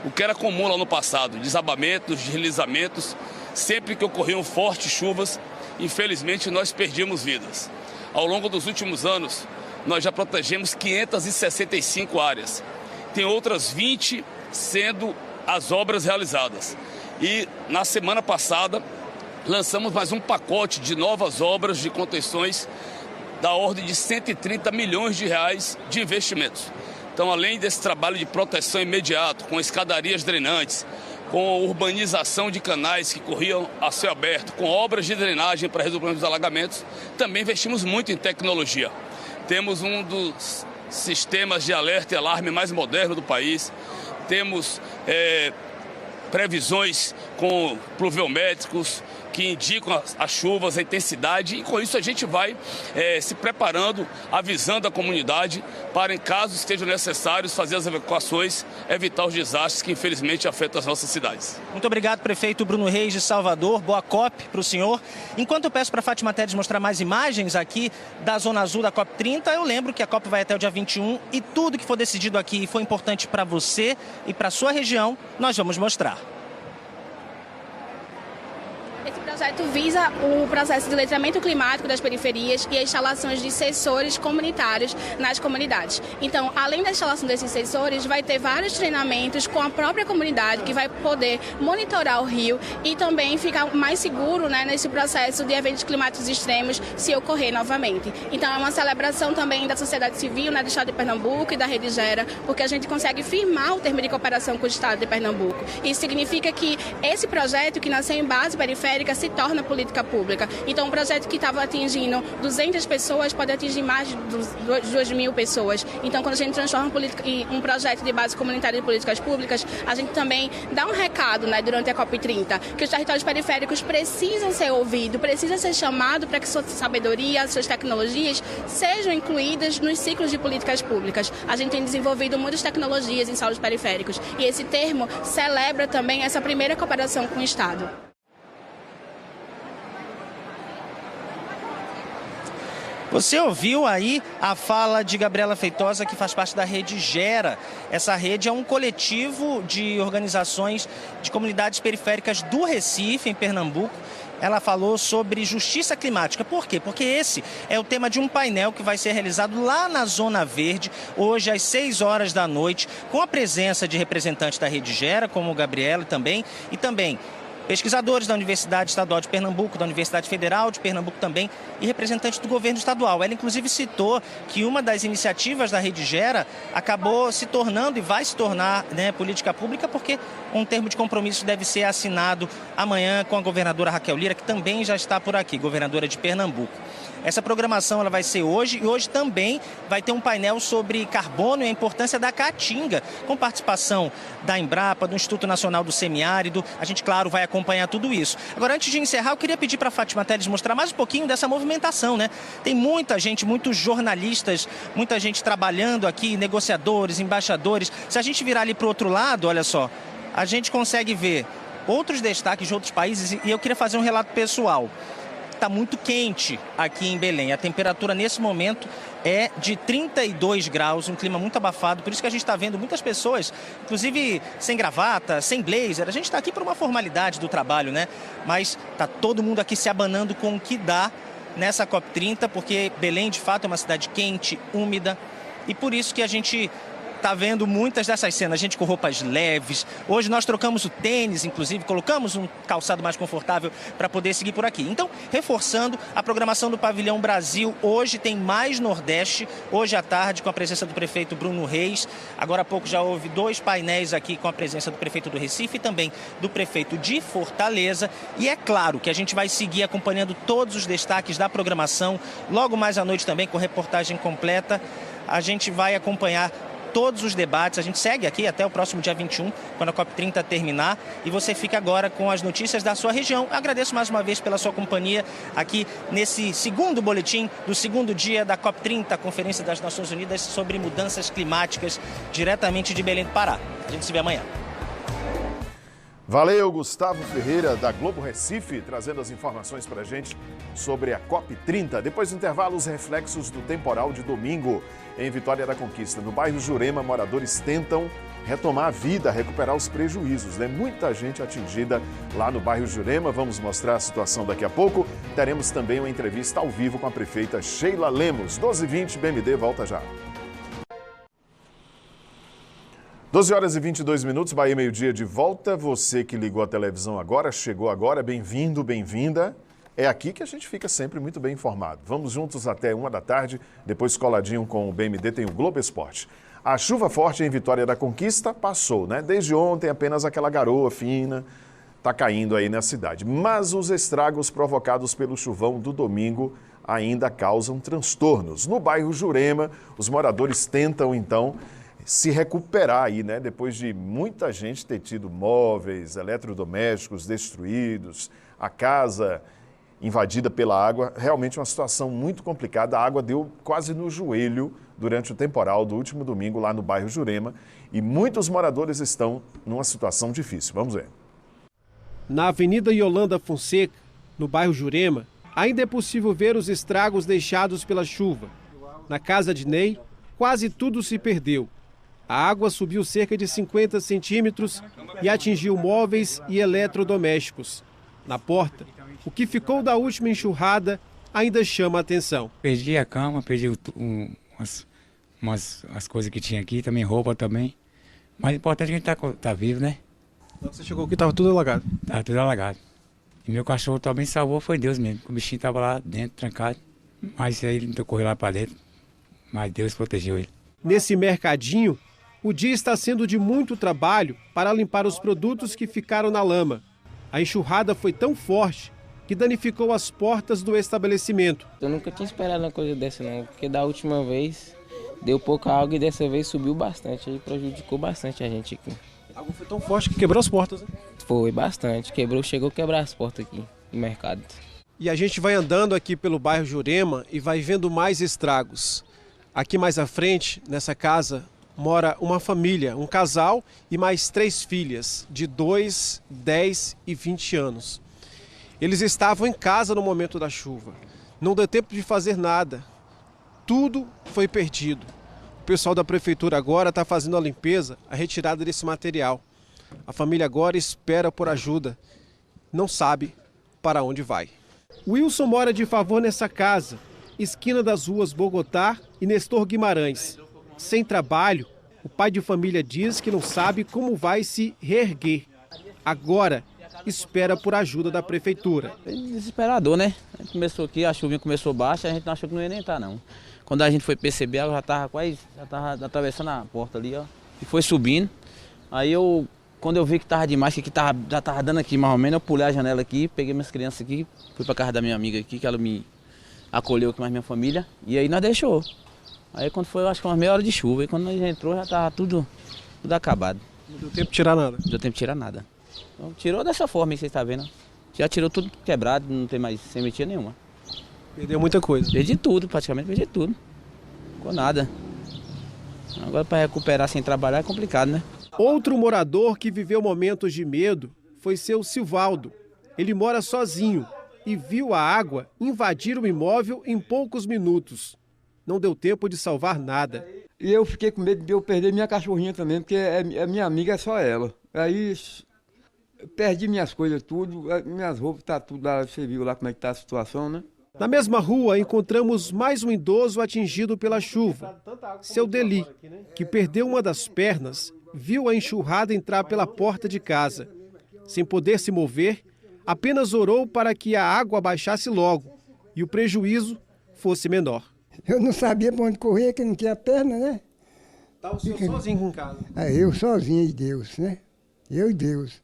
O que era comum lá no passado, desabamentos, deslizamentos, sempre que ocorriam fortes chuvas, infelizmente nós perdíamos vidas. Ao longo dos últimos anos, nós já protegemos 565 áreas. Tem outras 20 sendo as obras realizadas. E na semana passada, lançamos mais um pacote de novas obras de contenções da ordem de 130 milhões de reais de investimentos. Então, além desse trabalho de proteção imediato, com escadarias drenantes, com urbanização de canais que corriam a céu aberto, com obras de drenagem para resolver os alagamentos, também investimos muito em tecnologia. Temos um dos sistemas de alerta e alarme mais moderno do país, temos previsões com pluviométricos que indicam as chuvas, a intensidade, e com isso a gente vai se preparando, avisando a comunidade para, em casos que estejam necessários, fazer as evacuações, evitar os desastres que infelizmente afetam as nossas cidades. Muito obrigado, prefeito Bruno Reis de Salvador. Boa COP para o senhor. Enquanto eu peço para a Fátima Tedes mostrar mais imagens aqui da Zona Azul da COP 30, eu lembro que a COP vai até o dia 21 e tudo que for decidido aqui e for importante para você e para a sua região, nós vamos mostrar. Esse projeto visa o processo de letramento climático das periferias e a instalações de sensores comunitários nas comunidades. Então, além da instalação desses sensores, vai ter vários treinamentos com a própria comunidade que vai poder monitorar o rio e também ficar mais seguro, né, nesse processo de eventos climáticos extremos se ocorrer novamente. Então, é uma celebração também da sociedade civil, né, do Estado de Pernambuco e da Rede Gera, porque a gente consegue firmar o termo de cooperação com o Estado de Pernambuco. Isso significa que esse projeto, que nasceu em base periférica, se torna política pública. Então, um projeto que estava atingindo 200 pessoas pode atingir mais de 2.000 pessoas. Então, quando a gente transforma um projeto de base comunitária de políticas públicas, a gente também dá um recado, né, durante a COP30, que os territórios periféricos precisam ser ouvidos, precisam ser chamados para que sua sabedoria, suas tecnologias sejam incluídas nos ciclos de políticas públicas. A gente tem desenvolvido muitas tecnologias em solos periféricos e esse termo celebra também essa primeira cooperação com o Estado. Você ouviu aí a fala de Gabriela Feitosa, que faz parte da Rede Gera. Essa rede é um coletivo de organizações de comunidades periféricas do Recife, em Pernambuco. Ela falou sobre justiça climática. Por quê? Porque esse é o tema de um painel que vai ser realizado lá na Zona Verde, hoje às 6 horas da noite, com a presença de representantes da Rede Gera, como Gabriela também, e também pesquisadores da Universidade Estadual de Pernambuco, da Universidade Federal de Pernambuco também e representantes do governo estadual. Ela inclusive citou que uma das iniciativas da Rede Gera acabou se tornando e vai se tornar, né, política pública, porque um termo de compromisso deve ser assinado amanhã com a governadora Raquel Lira, que também já está por aqui, governadora de Pernambuco. Essa programação ela vai ser hoje e hoje também vai ter um painel sobre carbono e a importância da caatinga, com participação da Embrapa, do Instituto Nacional do Semiárido. A gente, claro, vai acompanhar tudo isso. Agora, antes de encerrar, eu queria pedir para a Fátima Teles mostrar mais um pouquinho dessa movimentação, né? Tem muita gente, muitos jornalistas, muita gente trabalhando aqui, negociadores, embaixadores. Se a gente virar ali para o outro lado, olha só, a gente consegue ver outros destaques de outros países e eu queria fazer um relato pessoal. Está muito quente aqui em Belém. A temperatura nesse momento é de 32 graus, um clima muito abafado. Por isso que a gente está vendo muitas pessoas, inclusive sem gravata, sem blazer. A gente está aqui por uma formalidade do trabalho, né? Mas está todo mundo aqui se abanando com o que dá nessa COP30, porque Belém, de fato, é uma cidade quente, úmida. E por isso que a gente está vendo muitas dessas cenas, gente com roupas leves. Hoje nós trocamos o tênis, inclusive, colocamos um calçado mais confortável para poder seguir por aqui. Então, reforçando a programação do Pavilhão Brasil, hoje tem mais Nordeste, hoje à tarde com a presença do prefeito Bruno Reis. Agora há pouco já houve 2 painéis aqui com a presença do prefeito do Recife e também do prefeito de Fortaleza. E é claro que a gente vai seguir acompanhando todos os destaques da programação. Logo mais à noite também com reportagem completa. A gente vai acompanhar todos os debates, a gente segue aqui até o próximo dia 21, quando a COP30 terminar, e você fica agora com as notícias da sua região. Eu agradeço mais uma vez pela sua companhia aqui nesse segundo boletim do segundo dia da COP30, a Conferência das Nações Unidas sobre Mudanças Climáticas, diretamente de Belém do Pará. A gente se vê amanhã. Valeu, Gustavo Ferreira, da Globo Recife, trazendo as informações para a gente sobre a COP30. Depois do intervalo, os reflexos do temporal de domingo em Vitória da Conquista. No bairro Jurema, moradores tentam retomar a vida, recuperar os prejuízos, né? Muita gente atingida lá no bairro Jurema. Vamos mostrar a situação daqui a pouco. Teremos também uma entrevista ao vivo com a prefeita Sheila Lemos. 12h20, BMD, volta já. 12 horas e 22 minutos, Bahia Meio-Dia de volta. Você que ligou a televisão agora, chegou agora, bem-vindo, bem-vinda. É aqui que a gente fica sempre muito bem informado. Vamos juntos até 1 da tarde, depois coladinho com o BMD tem o Globo Esporte. A chuva forte em Vitória da Conquista passou, né? Desde ontem apenas aquela garoa fina está caindo aí na cidade. Mas os estragos provocados pelo chuvão do domingo ainda causam transtornos. No bairro Jurema, os moradores tentam então se recuperar aí, né? Depois de muita gente ter tido móveis, eletrodomésticos destruídos, a casa invadida pela água, realmente uma situação muito complicada. A água deu quase no joelho durante o temporal do último domingo lá no bairro Jurema e muitos moradores estão numa situação difícil. Vamos ver. Na Avenida Yolanda Fonseca, no bairro Jurema, ainda é possível ver os estragos deixados pela chuva. Na casa de Ney, quase tudo se perdeu. A água subiu cerca de 50 centímetros e atingiu móveis e eletrodomésticos. Na porta, o que ficou da última enxurrada ainda chama a atenção. Perdi a cama, perdi as coisas que tinha aqui, também roupa também. Mas o importante é que a gente tá vivo, né? Quando você chegou aqui, estava tudo alagado? Estava tudo alagado. E meu cachorro também salvou, foi Deus mesmo. O bichinho estava lá dentro, trancado. Mas aí ele correu lá para dentro. Mas Deus protegeu ele. Nesse mercadinho, o dia está sendo de muito trabalho para limpar os produtos que ficaram na lama. A enxurrada foi tão forte que danificou as portas do estabelecimento. Eu nunca tinha esperado uma coisa dessa não, porque da última vez deu pouca água e dessa vez subiu bastante, aí prejudicou bastante a gente aqui. A água foi tão forte que quebrou as portas, né? Foi bastante, chegou a quebrar as portas aqui no mercado. E a gente vai andando aqui pelo bairro Jurema e vai vendo mais estragos. Aqui mais à frente, nessa casa, mora uma família, um casal e mais 3 filhas, de 2, 10 e 20 anos. Eles estavam em casa no momento da chuva. Não deu tempo de fazer nada. Tudo foi perdido. O pessoal da prefeitura agora está fazendo a limpeza, a retirada desse material. A família agora espera por ajuda. Não sabe para onde vai. Wilson mora de favor nessa casa, esquina das ruas Bogotá e Nestor Guimarães. Sem trabalho, o pai de família diz que não sabe como vai se reerguer. Agora, espera por ajuda da prefeitura. É desesperador, né? A gente começou aqui, a chuvinha começou baixa, a gente não achou que não ia nem entrar, não. Quando a gente foi perceber, a água já estava atravessando a porta ali, ó, e foi subindo. Aí quando eu vi que estava demais, que já estava dando aqui mais ou menos, eu pulei a janela aqui, peguei minhas crianças aqui, fui para casa da minha amiga aqui, que ela me acolheu aqui mais minha família, e aí nós deixou. Aí quando foi, eu acho que umas meia hora de chuva, e quando nós entrou já estava tudo acabado. Não deu tempo de tirar nada? Não deu tempo de tirar nada. Então, tirou dessa forma aí, vocês estão vendo. Já tirou tudo quebrado, não tem mais sementinha nenhuma. Perdeu muita coisa? Perdi tudo, praticamente perdi tudo. Ficou nada. Agora para recuperar sem trabalhar é complicado, né? Outro morador que viveu momentos de medo foi seu Silvaldo. Ele mora sozinho e viu a água invadir o imóvel em poucos minutos. Não deu tempo de salvar nada. E eu fiquei com medo de eu perder minha cachorrinha também, porque é minha amiga, é só ela. Aí perdi minhas coisas tudo, minhas roupas, tá tudo lá, você viu lá como é que tá a situação, né? Na mesma rua, encontramos mais um idoso atingido pela chuva. Seu Deli, que perdeu uma das pernas, viu a enxurrada entrar pela porta de casa. Sem poder se mover, apenas orou para que a água baixasse logo e o prejuízo fosse menor. Eu não sabia para onde correr, que não tinha perna, né? Estava o senhor sozinho em casa? Eu sozinho e Deus, né? Eu e Deus.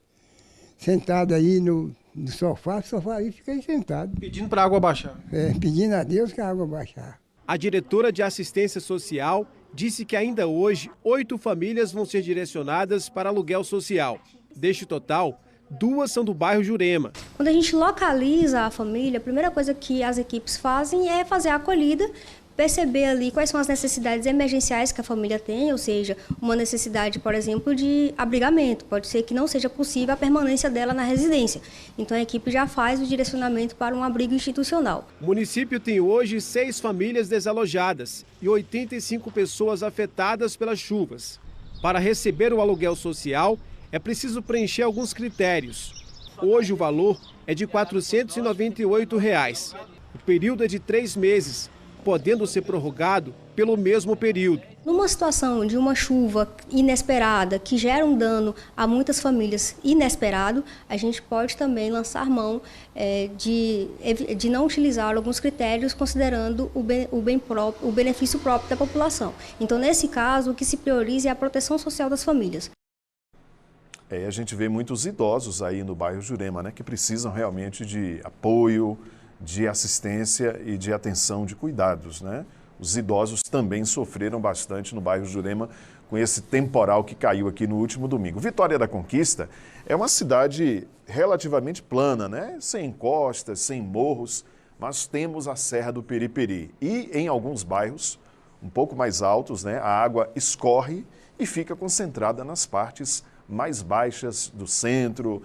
Sentado aí no sofá aí fiquei sentado. Pedindo para a água baixar? Pedindo a Deus que a água baixar. A diretora de assistência social disse que ainda hoje 8 famílias vão ser direcionadas para aluguel social. Deste total, 2 são do bairro Jurema. Quando a gente localiza a família, a primeira coisa que as equipes fazem é fazer a acolhida, perceber ali quais são as necessidades emergenciais que a família tem, ou seja, uma necessidade, por exemplo, de abrigamento. Pode ser que não seja possível a permanência dela na residência. Então a equipe já faz o direcionamento para um abrigo institucional. O município tem hoje 6 famílias desalojadas e 85 pessoas afetadas pelas chuvas. Para receber o aluguel social, é preciso preencher alguns critérios. Hoje o valor é de R$ 498. O período é de 3 meses, podendo ser prorrogado pelo mesmo período. Numa situação de uma chuva inesperada, que gera um dano a muitas famílias inesperado, a gente pode também lançar mão de não utilizar alguns critérios considerando o benefício próprio da população. Então, nesse caso, o que se prioriza é a proteção social das famílias. A gente vê muitos idosos aí no bairro Jurema, né, que precisam realmente de apoio, de assistência e de atenção, de cuidados, né? Os idosos também sofreram bastante no bairro Jurema com esse temporal que caiu aqui no último domingo. Vitória da Conquista é uma cidade relativamente plana, né? Sem encostas, sem morros, mas temos a Serra do Periperi. E em alguns bairros, um pouco mais altos, né, a água escorre e fica concentrada nas partes mais baixas do centro.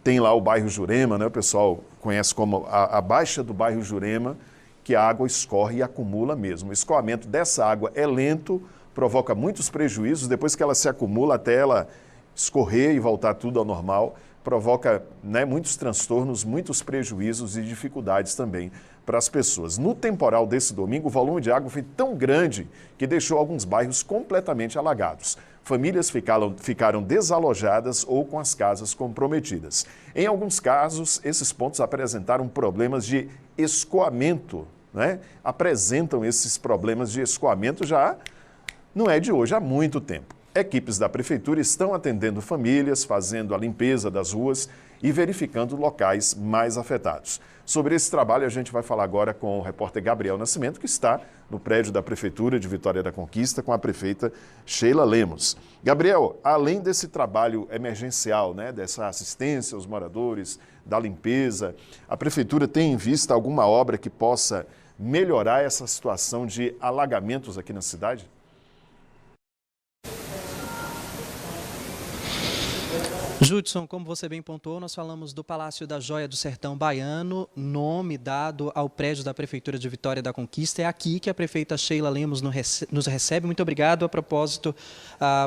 Tem lá o bairro Jurema, né? O pessoal conhece como a baixa do bairro Jurema, que a água escorre e acumula mesmo. O escoamento dessa água é lento, provoca muitos prejuízos, depois que ela se acumula até ela escorrer e voltar tudo ao normal, provoca, né, muitos transtornos, muitos prejuízos e dificuldades também para as pessoas. No temporal desse domingo, o volume de água foi tão grande que deixou alguns bairros completamente alagados. Famílias ficaram desalojadas ou com as casas comprometidas. Em alguns casos, esses pontos apresentaram problemas de escoamento, né? Apresentam esses problemas de escoamento já, não é de hoje, há muito tempo. Equipes da prefeitura estão atendendo famílias, fazendo a limpeza das ruas e verificando locais mais afetados. Sobre esse trabalho, a gente vai falar agora com o repórter Gabriel Nascimento, que está no prédio da Prefeitura de Vitória da Conquista, com a prefeita Sheila Lemos. Gabriel, além desse trabalho emergencial, né, dessa assistência aos moradores, da limpeza, a Prefeitura tem em vista alguma obra que possa melhorar essa situação de alagamentos aqui na cidade? Judson, como você bem pontuou, nós falamos do Palácio da Joia do Sertão Baiano, nome dado ao prédio da Prefeitura de Vitória da Conquista. É aqui que a prefeita Sheila Lemos nos recebe. Muito obrigado. A propósito,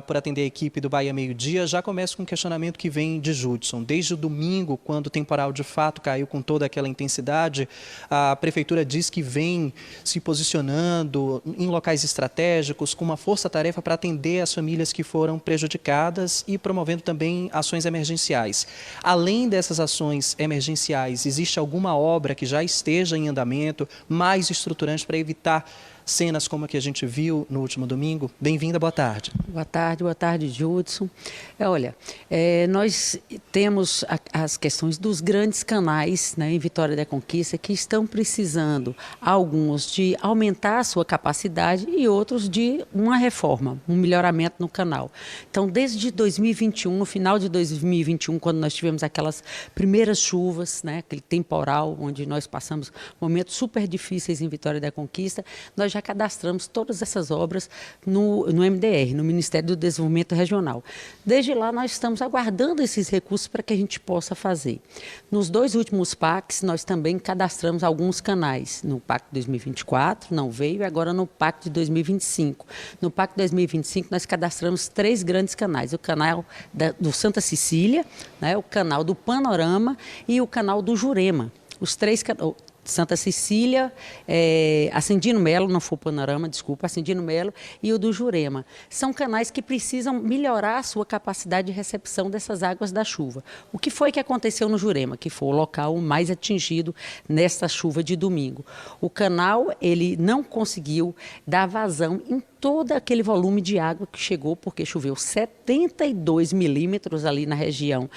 por atender a equipe do Bahia Meio Dia, já começo com um questionamento que vem de Judson. Desde o domingo, quando o temporal de fato caiu com toda aquela intensidade, a Prefeitura diz que vem se posicionando em locais estratégicos, com uma força-tarefa para atender as famílias que foram prejudicadas e promovendo também ações ações emergenciais. Além dessas ações emergenciais, existe alguma obra que já esteja em andamento, mais estruturante para evitar cenas como a que a gente viu no último domingo? Bem-vinda, boa tarde. Boa tarde, Judson. Olha, nós temos as questões dos grandes canais, né, em Vitória da Conquista, que estão precisando, alguns de aumentar a sua capacidade e outros de uma reforma, um melhoramento no canal. Então, desde 2021, no final de 2021, quando nós tivemos aquelas primeiras chuvas, né, aquele temporal, onde nós passamos momentos super difíceis em Vitória da Conquista, nós já cadastramos todas essas obras no MDR, no Ministério do Desenvolvimento Regional. Desde lá, nós estamos aguardando esses recursos para que a gente possa fazer. Nos 2 últimos PACs, nós também cadastramos alguns canais. No PAC 2024, não veio, e agora no PAC de 2025. No PAC 2025, nós cadastramos 3 grandes canais. O canal do Santa Cecília, né, o canal do Panorama e o canal do Jurema. Os 3 canais... Santa Cecília, Ascendino Melo, não foi o Panorama, desculpa, Ascendino Melo e o do Jurema. São canais que precisam melhorar a sua capacidade de recepção dessas águas da chuva. O que foi que aconteceu no Jurema, que foi o local mais atingido nesta chuva de domingo? O canal, ele não conseguiu dar vazão em todo aquele volume de água que chegou, porque choveu 72 milímetros ali na região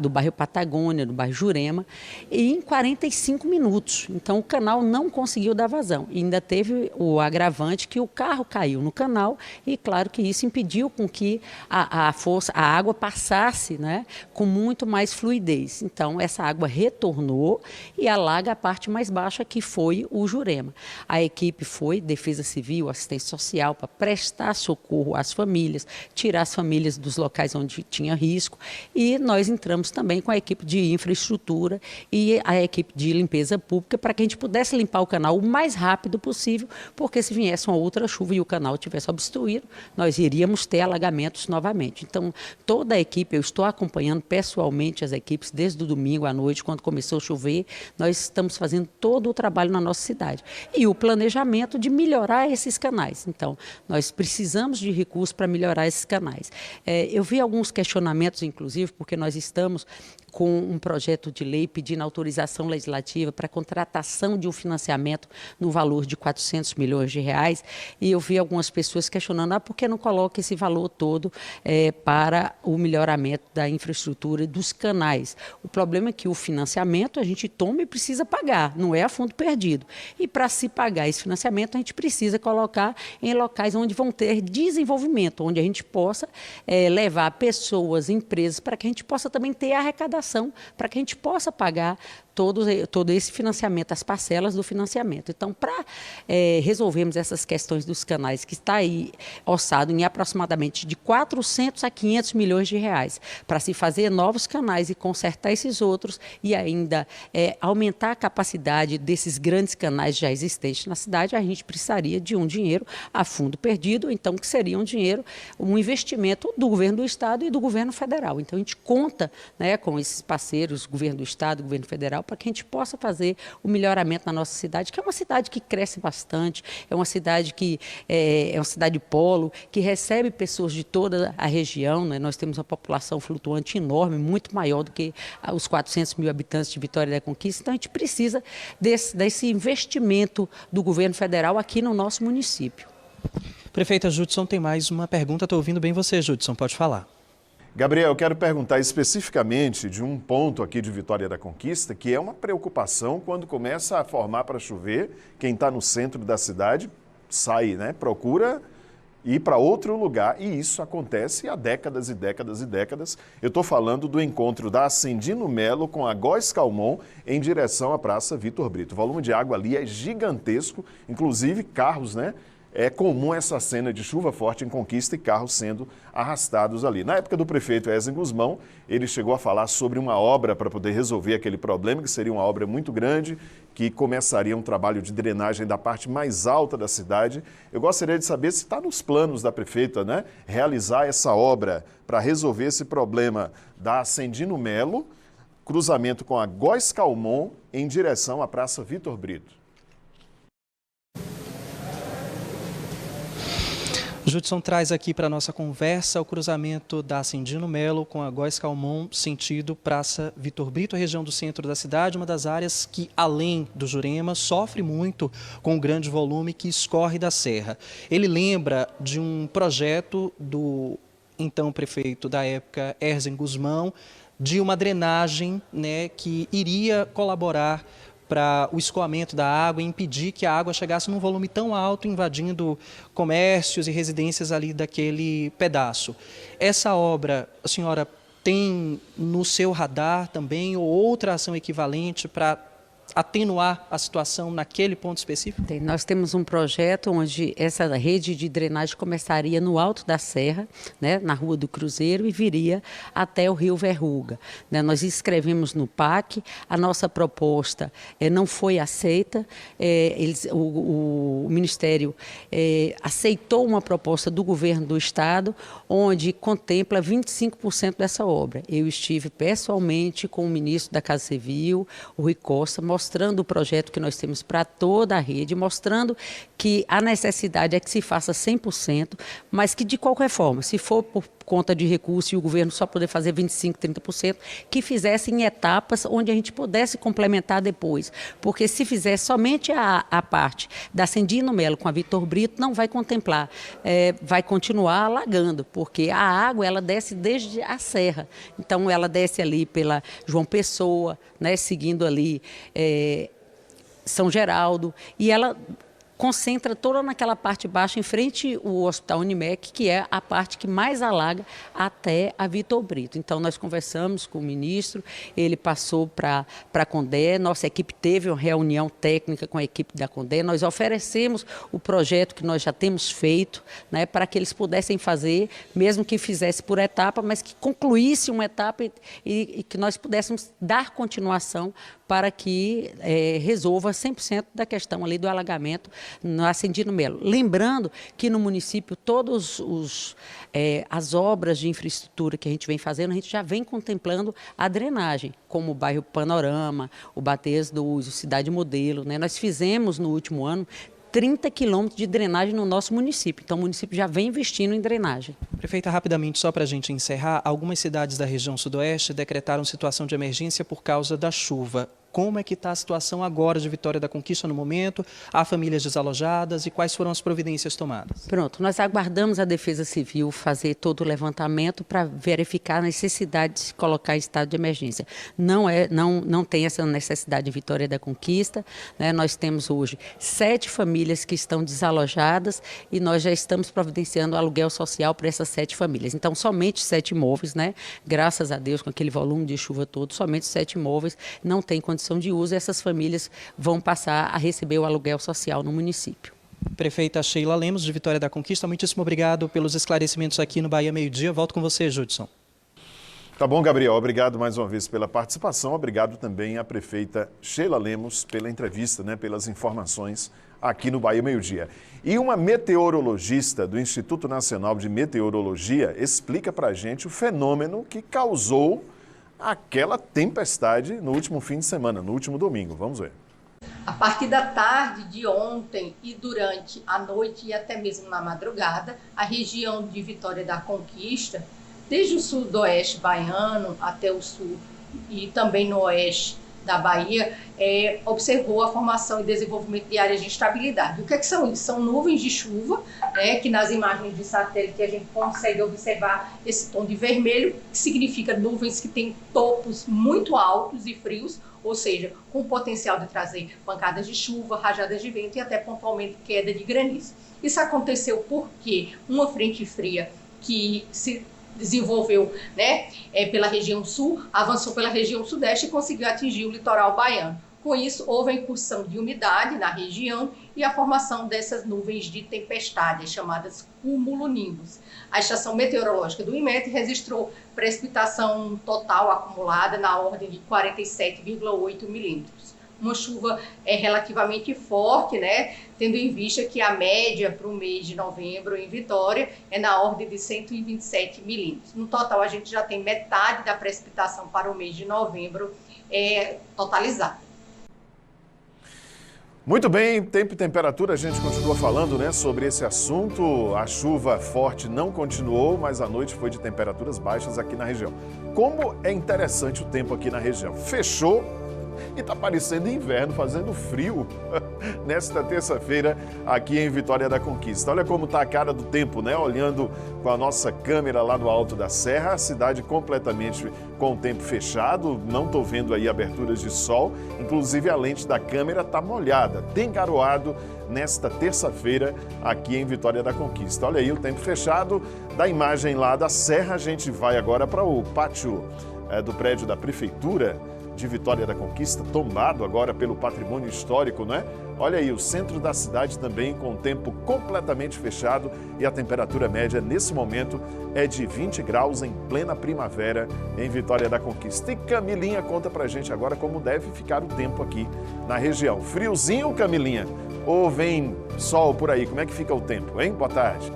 do bairro Patagônia, do bairro Jurema, e em 45 minutos. Então, o canal não conseguiu dar vazão. E ainda teve o agravante que o carro caiu no canal e, claro, que isso impediu com que a água passasse, né, com muito mais fluidez. Então, essa água retornou e alaga a parte mais baixa, que foi o Jurema. A equipe foi, Defesa Civil, Assistência Social, para prestar socorro às famílias, tirar as famílias dos locais onde tinha risco, e nós entramos também com a equipe de infraestrutura e a equipe de limpeza pública para que a gente pudesse limpar o canal o mais rápido possível, porque se viesse uma outra chuva e o canal tivesse obstruído, nós iríamos ter alagamentos novamente. Então, toda a equipe, eu estou acompanhando pessoalmente as equipes desde o domingo à noite, quando começou a chover, nós estamos fazendo todo o trabalho na nossa cidade. E o planejamento de melhorar esses canais. Então, nós precisamos de recursos para melhorar esses canais. Eu vi alguns questionamentos, inclusive, porque nós estamos com um projeto de lei pedindo autorização legislativa para a contratação de um financiamento no valor de 400 milhões de reais, e eu vi algumas pessoas questionando, por que não coloca esse valor todo para o melhoramento da infraestrutura dos canais? O problema é que o financiamento a gente toma e precisa pagar, não é a fundo perdido. E para se pagar esse financiamento, a gente precisa colocar em locais onde vão ter desenvolvimento, onde a gente possa levar pessoas, empresas, para que a gente possa também ter arrecadação, para que a gente possa pagar todo esse financiamento, as parcelas do financiamento. Então, para resolvermos essas questões dos canais, que está aí orçado em aproximadamente de 400 a 500 milhões de reais, para se fazer novos canais e consertar esses outros e ainda aumentar a capacidade desses grandes canais já existentes na cidade, a gente precisaria de um dinheiro a fundo perdido, então que seria um investimento do governo do Estado e do governo federal. Então, a gente conta, né, com esses parceiros, governo do Estado, governo federal, para que a gente possa fazer o melhoramento na nossa cidade, que é uma cidade que cresce bastante, é uma cidade que é uma cidade polo, que recebe pessoas de toda a região, né? Nós temos uma população flutuante enorme, muito maior do que os 400 mil habitantes de Vitória da Conquista, então a gente precisa desse investimento do governo federal aqui no nosso município. Prefeita Judson, tem mais uma pergunta, estou ouvindo bem você, Judson, pode falar. Gabriel, eu quero perguntar especificamente de um ponto aqui de Vitória da Conquista, que é uma preocupação quando começa a formar para chover, quem está no centro da cidade sai, né? Procura ir para outro lugar, e isso acontece há décadas e décadas e décadas. Eu estou falando do encontro da Ascendino Melo com a Góes Calmon em direção à Praça Vitor Brito. O volume de água ali é gigantesco, inclusive carros, né? É comum essa cena de chuva forte em Conquista e carros sendo arrastados ali. Na época do prefeito Wesley Guzmão, ele chegou a falar sobre uma obra para poder resolver aquele problema, que seria uma obra muito grande, que começaria um trabalho de drenagem da parte mais alta da cidade. Eu gostaria de saber se está nos planos da prefeita, né, realizar essa obra para resolver esse problema da Ascendino Melo, cruzamento com a Góes Calmon em direção à Praça Vitor Brito. Judson traz aqui para a nossa conversa o cruzamento da Ascendino Melo com a Góes Calmon, sentido Praça Vitor Brito, região do centro da cidade, uma das áreas que, além do Jurema, sofre muito com o grande volume que escorre da serra. Ele lembra de um projeto do então prefeito da época, Erzen Guzmão, de uma drenagem, né, que iria colaborar para o escoamento da água e impedir que a água chegasse num volume tão alto, invadindo comércios e residências ali daquele pedaço. Essa obra, a senhora tem no seu radar também ou outra ação equivalente para atenuar a situação naquele ponto específico? Nós temos um projeto onde essa rede de drenagem começaria no alto da serra, né, na Rua do Cruzeiro, e viria até o Rio Verruga. Nós escrevemos no PAC, a nossa proposta não foi aceita, o Ministério aceitou uma proposta do governo do Estado, onde contempla 25% dessa obra. Eu estive pessoalmente com o ministro da Casa Civil, o Rui Costa, mostrando o projeto que nós temos para toda a rede, mostrando que a necessidade é que se faça 100%, mas que de qualquer forma, se for por conta de recurso e o governo só poder fazer 25%, 30%, que fizesse em etapas onde a gente pudesse complementar depois. Porque se fizer somente a parte da Ascendino Melo com a Vitor Brito, não vai contemplar, vai continuar alagando, porque a água ela desce desde a serra. Então ela desce ali pela João Pessoa, né, seguindo ali São Geraldo, e ela concentra toda naquela parte baixa, em frente ao Hospital Unimec, que é a parte que mais alaga até a Vitor Brito. Então, nós conversamos com o ministro, ele passou para a Condé, nossa equipe teve uma reunião técnica com a equipe da Condé, nós oferecemos o projeto que nós já temos feito, né, para que eles pudessem fazer, mesmo que fizesse por etapa, mas que concluísse uma etapa e que nós pudéssemos dar continuação para que resolva 100% da questão ali do alagamento no Ascendino Melo. Lembrando que no município todas as obras de infraestrutura que a gente vem fazendo, a gente já vem contemplando a drenagem, como o bairro Panorama, o Bates do Uso, Cidade Modelo, né? Nós fizemos no último ano 30 quilômetros de drenagem no nosso município. Então, o município já vem investindo em drenagem. Prefeita, rapidamente, só para a gente encerrar, algumas cidades da região sudoeste decretaram situação de emergência por causa da chuva. Como é que está a situação agora de Vitória da Conquista no momento? Há famílias desalojadas e quais foram as providências tomadas? Pronto, nós aguardamos a Defesa Civil fazer todo o levantamento para verificar a necessidade de se colocar em estado de emergência. Não tem essa necessidade em Vitória da Conquista, né? Nós temos hoje 7 famílias que estão desalojadas e nós já estamos providenciando aluguel social para essas 7 famílias. Então, somente 7 imóveis, né? Graças a Deus, com aquele volume de chuva todo, somente 7 imóveis não tem condição de uso, essas famílias vão passar a receber o aluguel social no município. Prefeita Sheila Lemos, de Vitória da Conquista, muitíssimo obrigado pelos esclarecimentos aqui no Bahia Meio Dia. Volto com você, Judson. Tá bom, Gabriel. Obrigado mais uma vez pela participação. Obrigado também à prefeita Sheila Lemos pela entrevista, né, pelas informações aqui no Bahia Meio Dia. E uma meteorologista do Instituto Nacional de Meteorologia explica para a gente o fenômeno que causou aquela tempestade no último fim de semana, no último domingo. Vamos ver. A partir da tarde de ontem e durante a noite e até mesmo na madrugada, a região de Vitória da Conquista, desde o sudoeste baiano até o sul e também no oeste da Bahia, observou a formação e desenvolvimento de áreas de instabilidade. O que são isso? São nuvens de chuva, né, que nas imagens de satélite a gente consegue observar esse tom de vermelho, que significa nuvens que têm topos muito altos e frios, ou seja, com potencial de trazer pancadas de chuva, rajadas de vento e até pontualmente queda de granizo. Isso aconteceu porque uma frente fria que se desenvolveu, né, pela região sul, avançou pela região sudeste e conseguiu atingir o litoral baiano. Com isso, houve a incursão de umidade na região e a formação dessas nuvens de tempestade, chamadas cumulonimbus. A estação meteorológica do IMET registrou precipitação total acumulada na ordem de 47,8 milímetros. Uma chuva relativamente forte, né? Tendo em vista que a média para o mês de novembro em Vitória é na ordem de 127 milímetros. No total, a gente já tem metade da precipitação para o mês de novembro totalizada. Muito bem, tempo e temperatura, a gente continua falando, né, sobre esse assunto. A chuva forte não continuou, mas a noite foi de temperaturas baixas aqui na região. Como é interessante o tempo aqui na região. Fechou e está parecendo inverno, fazendo frio nesta terça-feira aqui em Vitória da Conquista. Olha como está a cara do tempo, né? Olhando com a nossa câmera lá no alto da serra, a cidade completamente com o tempo fechado, não estou vendo aí aberturas de sol, inclusive a lente da câmera está molhada, tem garoado nesta terça-feira aqui em Vitória da Conquista. Olha aí o tempo fechado, da imagem lá da serra, a gente vai agora para o pátio do prédio da Prefeitura de Vitória da Conquista, tombado agora pelo patrimônio histórico, né? Olha aí, o centro da cidade também com o tempo completamente fechado e a temperatura média nesse momento é de 20 graus em plena primavera em Vitória da Conquista. E Camilinha conta pra gente agora como deve ficar o tempo aqui na região. Friozinho, Camilinha? Ou vem sol por aí? Como é que fica o tempo, hein? Boa tarde.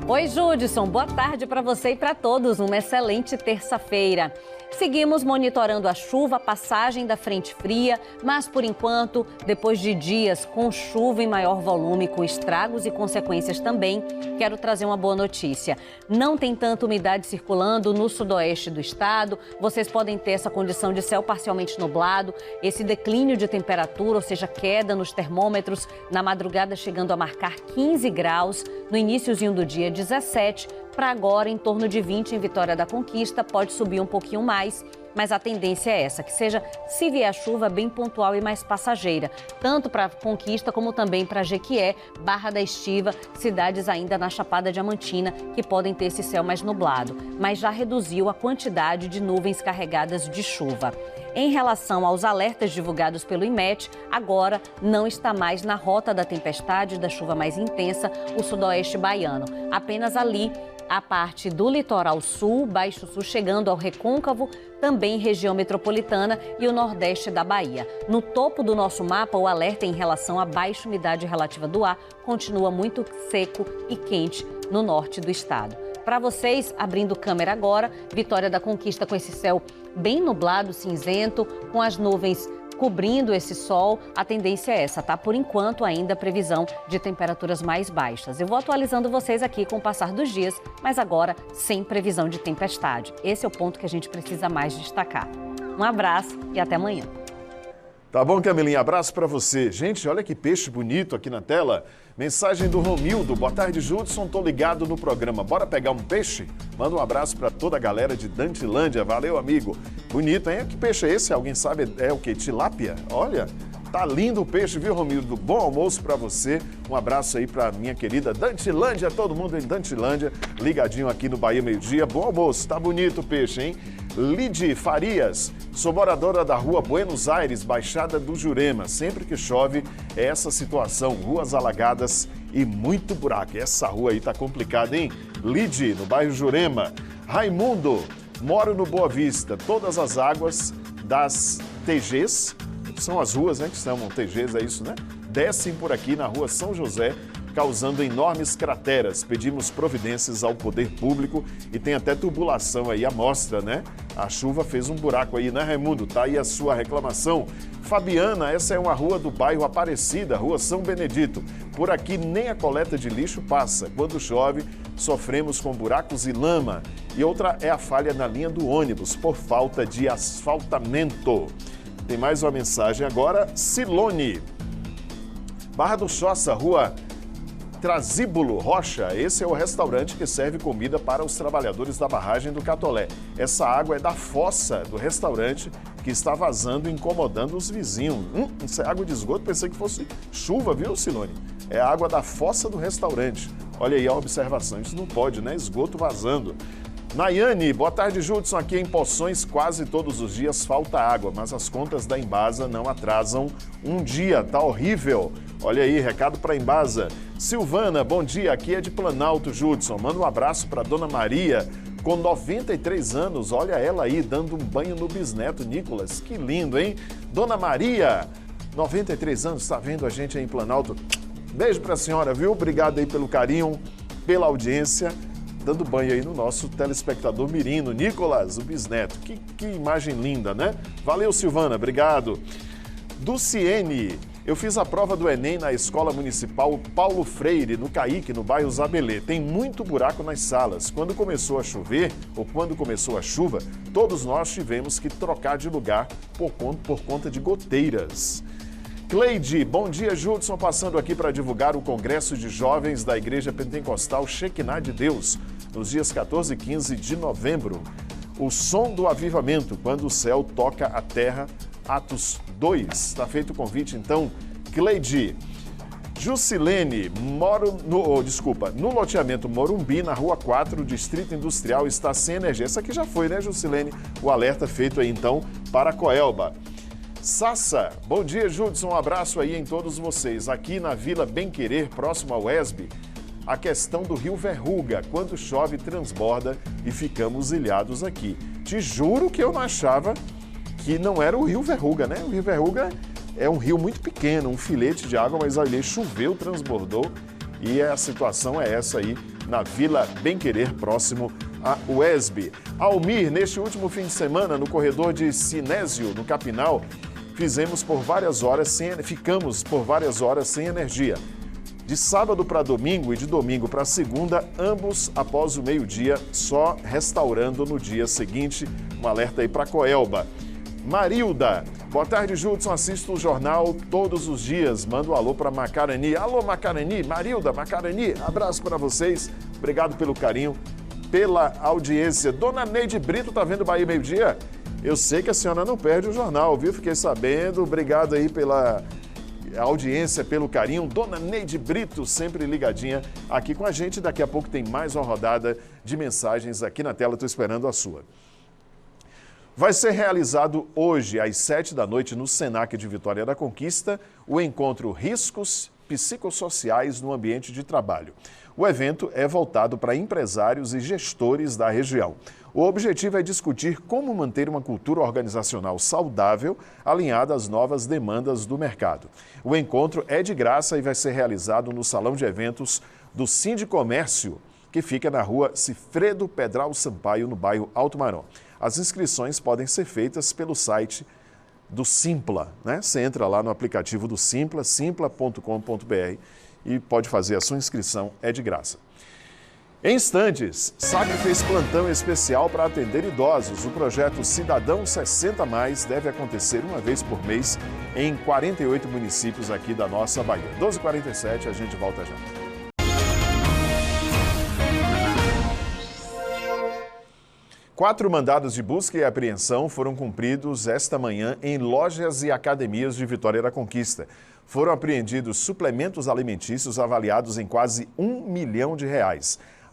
Oi, Judson. Boa tarde para você e para todos. Uma excelente terça-feira. Seguimos monitorando a chuva, a passagem da frente fria, mas por enquanto, depois de dias com chuva em maior volume, com estragos e consequências também, quero trazer uma boa notícia. Não tem tanta umidade circulando no sudoeste do estado, vocês podem ter essa condição de céu parcialmente nublado, esse declínio de temperatura, ou seja, queda nos termômetros, na madrugada chegando a marcar 15 graus, no iniciozinho do dia 17, para agora em torno de 20 em Vitória da Conquista, pode subir um pouquinho mais, mas a tendência é essa, que seja, se vier chuva, bem pontual e mais passageira, tanto para Conquista como também para Jequié, Barra da Estiva, cidades ainda na Chapada Diamantina, que podem ter esse céu mais nublado, mas já reduziu a quantidade de nuvens carregadas de chuva. Em relação aos alertas divulgados pelo IMET, agora não está mais na rota da tempestade, da chuva mais intensa, o sudoeste baiano, apenas ali a parte do litoral sul, baixo sul, chegando ao Recôncavo, também região metropolitana e o nordeste da Bahia. No topo do nosso mapa, o alerta em relação à baixa umidade relativa do ar continua muito seco e quente no norte do estado. Para vocês, abrindo câmera agora, Vitória da Conquista com esse céu bem nublado, cinzento, com as nuvens cobrindo esse sol, a tendência é essa, tá? Por enquanto, ainda a previsão de temperaturas mais baixas. Eu vou atualizando vocês aqui com o passar dos dias, mas agora sem previsão de tempestade. Esse é o ponto que a gente precisa mais destacar. Um abraço e até amanhã. Tá bom, Camilinha, abraço para você. Gente, olha que peixe bonito aqui na tela. Mensagem do Romildo. Boa tarde, Judson. Tô ligado no programa. Bora pegar um peixe? Manda um abraço para toda a galera de Dantilândia. Valeu, amigo. Bonito, hein? Que peixe é esse? Alguém sabe? É o quê? Tilápia? Olha, tá lindo o peixe, viu, Romildo? Bom almoço para você. Um abraço aí para minha querida Dantilândia. Todo mundo em Dantilândia, ligadinho aqui no Bahia Meio Dia. Bom almoço. Tá bonito o peixe, hein? Lide Farias, sou moradora da rua Buenos Aires, Baixada do Jurema. Sempre que chove é essa situação, ruas alagadas e muito buraco. Essa rua aí tá complicada, hein? Lide, no bairro Jurema. Raimundo, moro no Boa Vista. Todas as águas das TGs, são as ruas, né, que chamam TGs, é isso, né? Descem por aqui na rua São José, causando enormes crateras. Pedimos providências ao poder público e tem até tubulação aí, a mostra, né? A chuva fez um buraco aí, né, Raimundo? Tá aí a sua reclamação. Fabiana, essa é uma rua do bairro Aparecida, rua São Benedito. Por aqui nem a coleta de lixo passa. Quando chove, sofremos com buracos e lama. E outra é a falha na linha do ônibus, por falta de asfaltamento. Tem mais uma mensagem agora. Silone, Barra do Choça, rua Trasíbulo Rocha, esse é o restaurante que serve comida para os trabalhadores da barragem do Catolé. Essa água é da fossa do restaurante que está vazando e incomodando os vizinhos. Isso é água de esgoto, pensei que fosse chuva, viu, Silone? É a água da fossa do restaurante. Olha aí a observação, isso não pode, né? Esgoto vazando. Nayane, boa tarde, Judson. Aqui em Poções, quase todos os dias falta água, mas as contas da Embasa não atrasam um dia, tá horrível. Olha aí, recado para Embasa. Silvana, bom dia, aqui é de Planalto, Judson. Manda um abraço para Dona Maria, com 93 anos. Olha ela aí, dando um banho no bisneto, Nicolas. Que lindo, hein? Dona Maria, 93 anos, está vendo a gente aí em Planalto. Beijo para a senhora, viu? Obrigado aí pelo carinho, pela audiência. Dando banho aí no nosso telespectador Mirino, Nicolas, o bisneto. Que imagem linda, né? Valeu, Silvana, obrigado. Duciene, Eu fiz a prova do Enem na Escola Municipal Paulo Freire, no Caique, no bairro Zabelê. Tem muito buraco nas salas. Quando começou a chover, ou quando começou a chuva, todos nós tivemos que trocar de lugar por conta de goteiras. Cleide, bom dia, Judson, passando aqui para divulgar o Congresso de Jovens da Igreja Pentecostal Shekinah de Deus, nos dias 14 e 15 de novembro. O som do avivamento, quando o céu toca a terra, Atos 2. Está feito o convite, então, Cleide. Jusilene, no loteamento Morumbi, na Rua 4, Distrito Industrial, está sem energia. Essa aqui já foi, né, Jusilene? O alerta feito aí, então, para Coelba. Sassa, bom dia, Judson, um abraço aí em todos vocês. Aqui na Vila Bem Querer, próximo ao ESB, a questão do Rio Verruga, quando chove transborda e ficamos ilhados aqui. Te juro que eu não achava que não era o Rio Verruga, né? O Rio Verruga é um rio muito pequeno, um filete de água, mas ali choveu, transbordou e a situação é essa aí na Vila Bem Querer, próximo a UESB. Almir, neste último fim de semana, no corredor de Sinésio, no Capinal, ficamos por várias horas sem energia. De sábado para domingo e de domingo para segunda, ambos após o meio-dia, só restaurando no dia seguinte. Um alerta aí para Coelba. Marilda, boa tarde, Judson, assisto o jornal todos os dias, mando um alô para Macarani. Alô, Macarani, Marilda, Macarani, abraço para vocês, obrigado pelo carinho, pela audiência. Dona Neide Brito, tá vendo Bahia Meio Dia? Eu sei que a senhora não perde o jornal, viu? Fiquei sabendo, obrigado aí pela audiência, pelo carinho. Dona Neide Brito, sempre ligadinha aqui com a gente, daqui a pouco tem mais uma rodada de mensagens aqui na tela, estou esperando a sua. Vai ser realizado hoje, às 7 da noite, no Senac de Vitória da Conquista, o encontro Riscos Psicossociais no Ambiente de Trabalho. O evento é voltado para empresários e gestores da região. O objetivo é discutir como manter uma cultura organizacional saudável, alinhada às novas demandas do mercado. O encontro é de graça e vai ser realizado no Salão de Eventos do Sindicomércio, que fica na rua Cifredo Pedral Sampaio, no bairro Alto Marão. As inscrições podem ser feitas pelo site do Simpla, né? Você entra lá no aplicativo do Simpla, simpla.com.br e pode fazer a sua inscrição, é de graça. Em instantes, SAC fez plantão especial para atender idosos. O projeto Cidadão 60+, deve acontecer uma vez por mês em 48 municípios aqui da nossa Bahia. 12h47, a gente volta já. Quatro mandados de busca e apreensão foram cumpridos esta manhã em lojas e academias de Vitória da Conquista. Foram apreendidos suplementos alimentícios avaliados em quase R$1 milhão.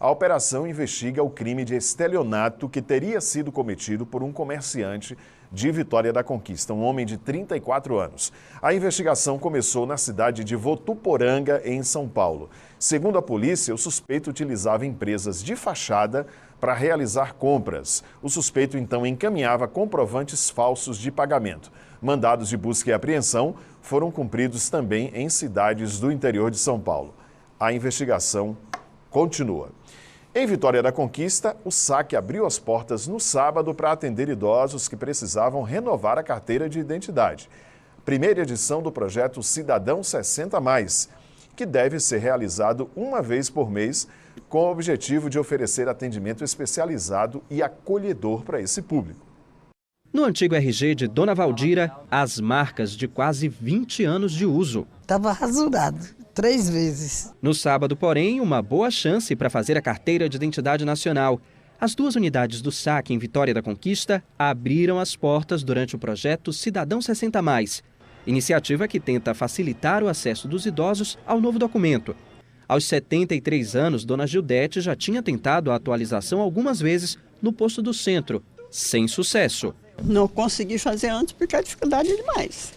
A operação investiga o crime de estelionato que teria sido cometido por um comerciante de Vitória da Conquista, um homem de 34 anos. A investigação começou na cidade de Votuporanga, em São Paulo. Segundo a polícia, o suspeito utilizava empresas de fachada para realizar compras. O suspeito, então, encaminhava comprovantes falsos de pagamento. Mandados de busca e apreensão foram cumpridos também em cidades do interior de São Paulo. A investigação continua. Em Vitória da Conquista, o SAC abriu as portas no sábado para atender idosos que precisavam renovar a carteira de identidade. Primeira edição do projeto Cidadão 60+, que deve ser realizado uma vez por mês, com o objetivo de oferecer atendimento especializado e acolhedor para esse público. No antigo RG de Dona Valdira, as marcas de quase 20 anos de uso. Estava rasurado 3 vezes. No sábado, porém, uma boa chance para fazer a carteira de identidade nacional. As 2 unidades do SAC em Vitória da Conquista abriram as portas durante o projeto Cidadão 60+, iniciativa que tenta facilitar o acesso dos idosos ao novo documento. Aos 73 anos, Dona Gildete já tinha tentado a atualização algumas vezes no posto do centro, sem sucesso. Não consegui fazer antes porque a dificuldade é demais.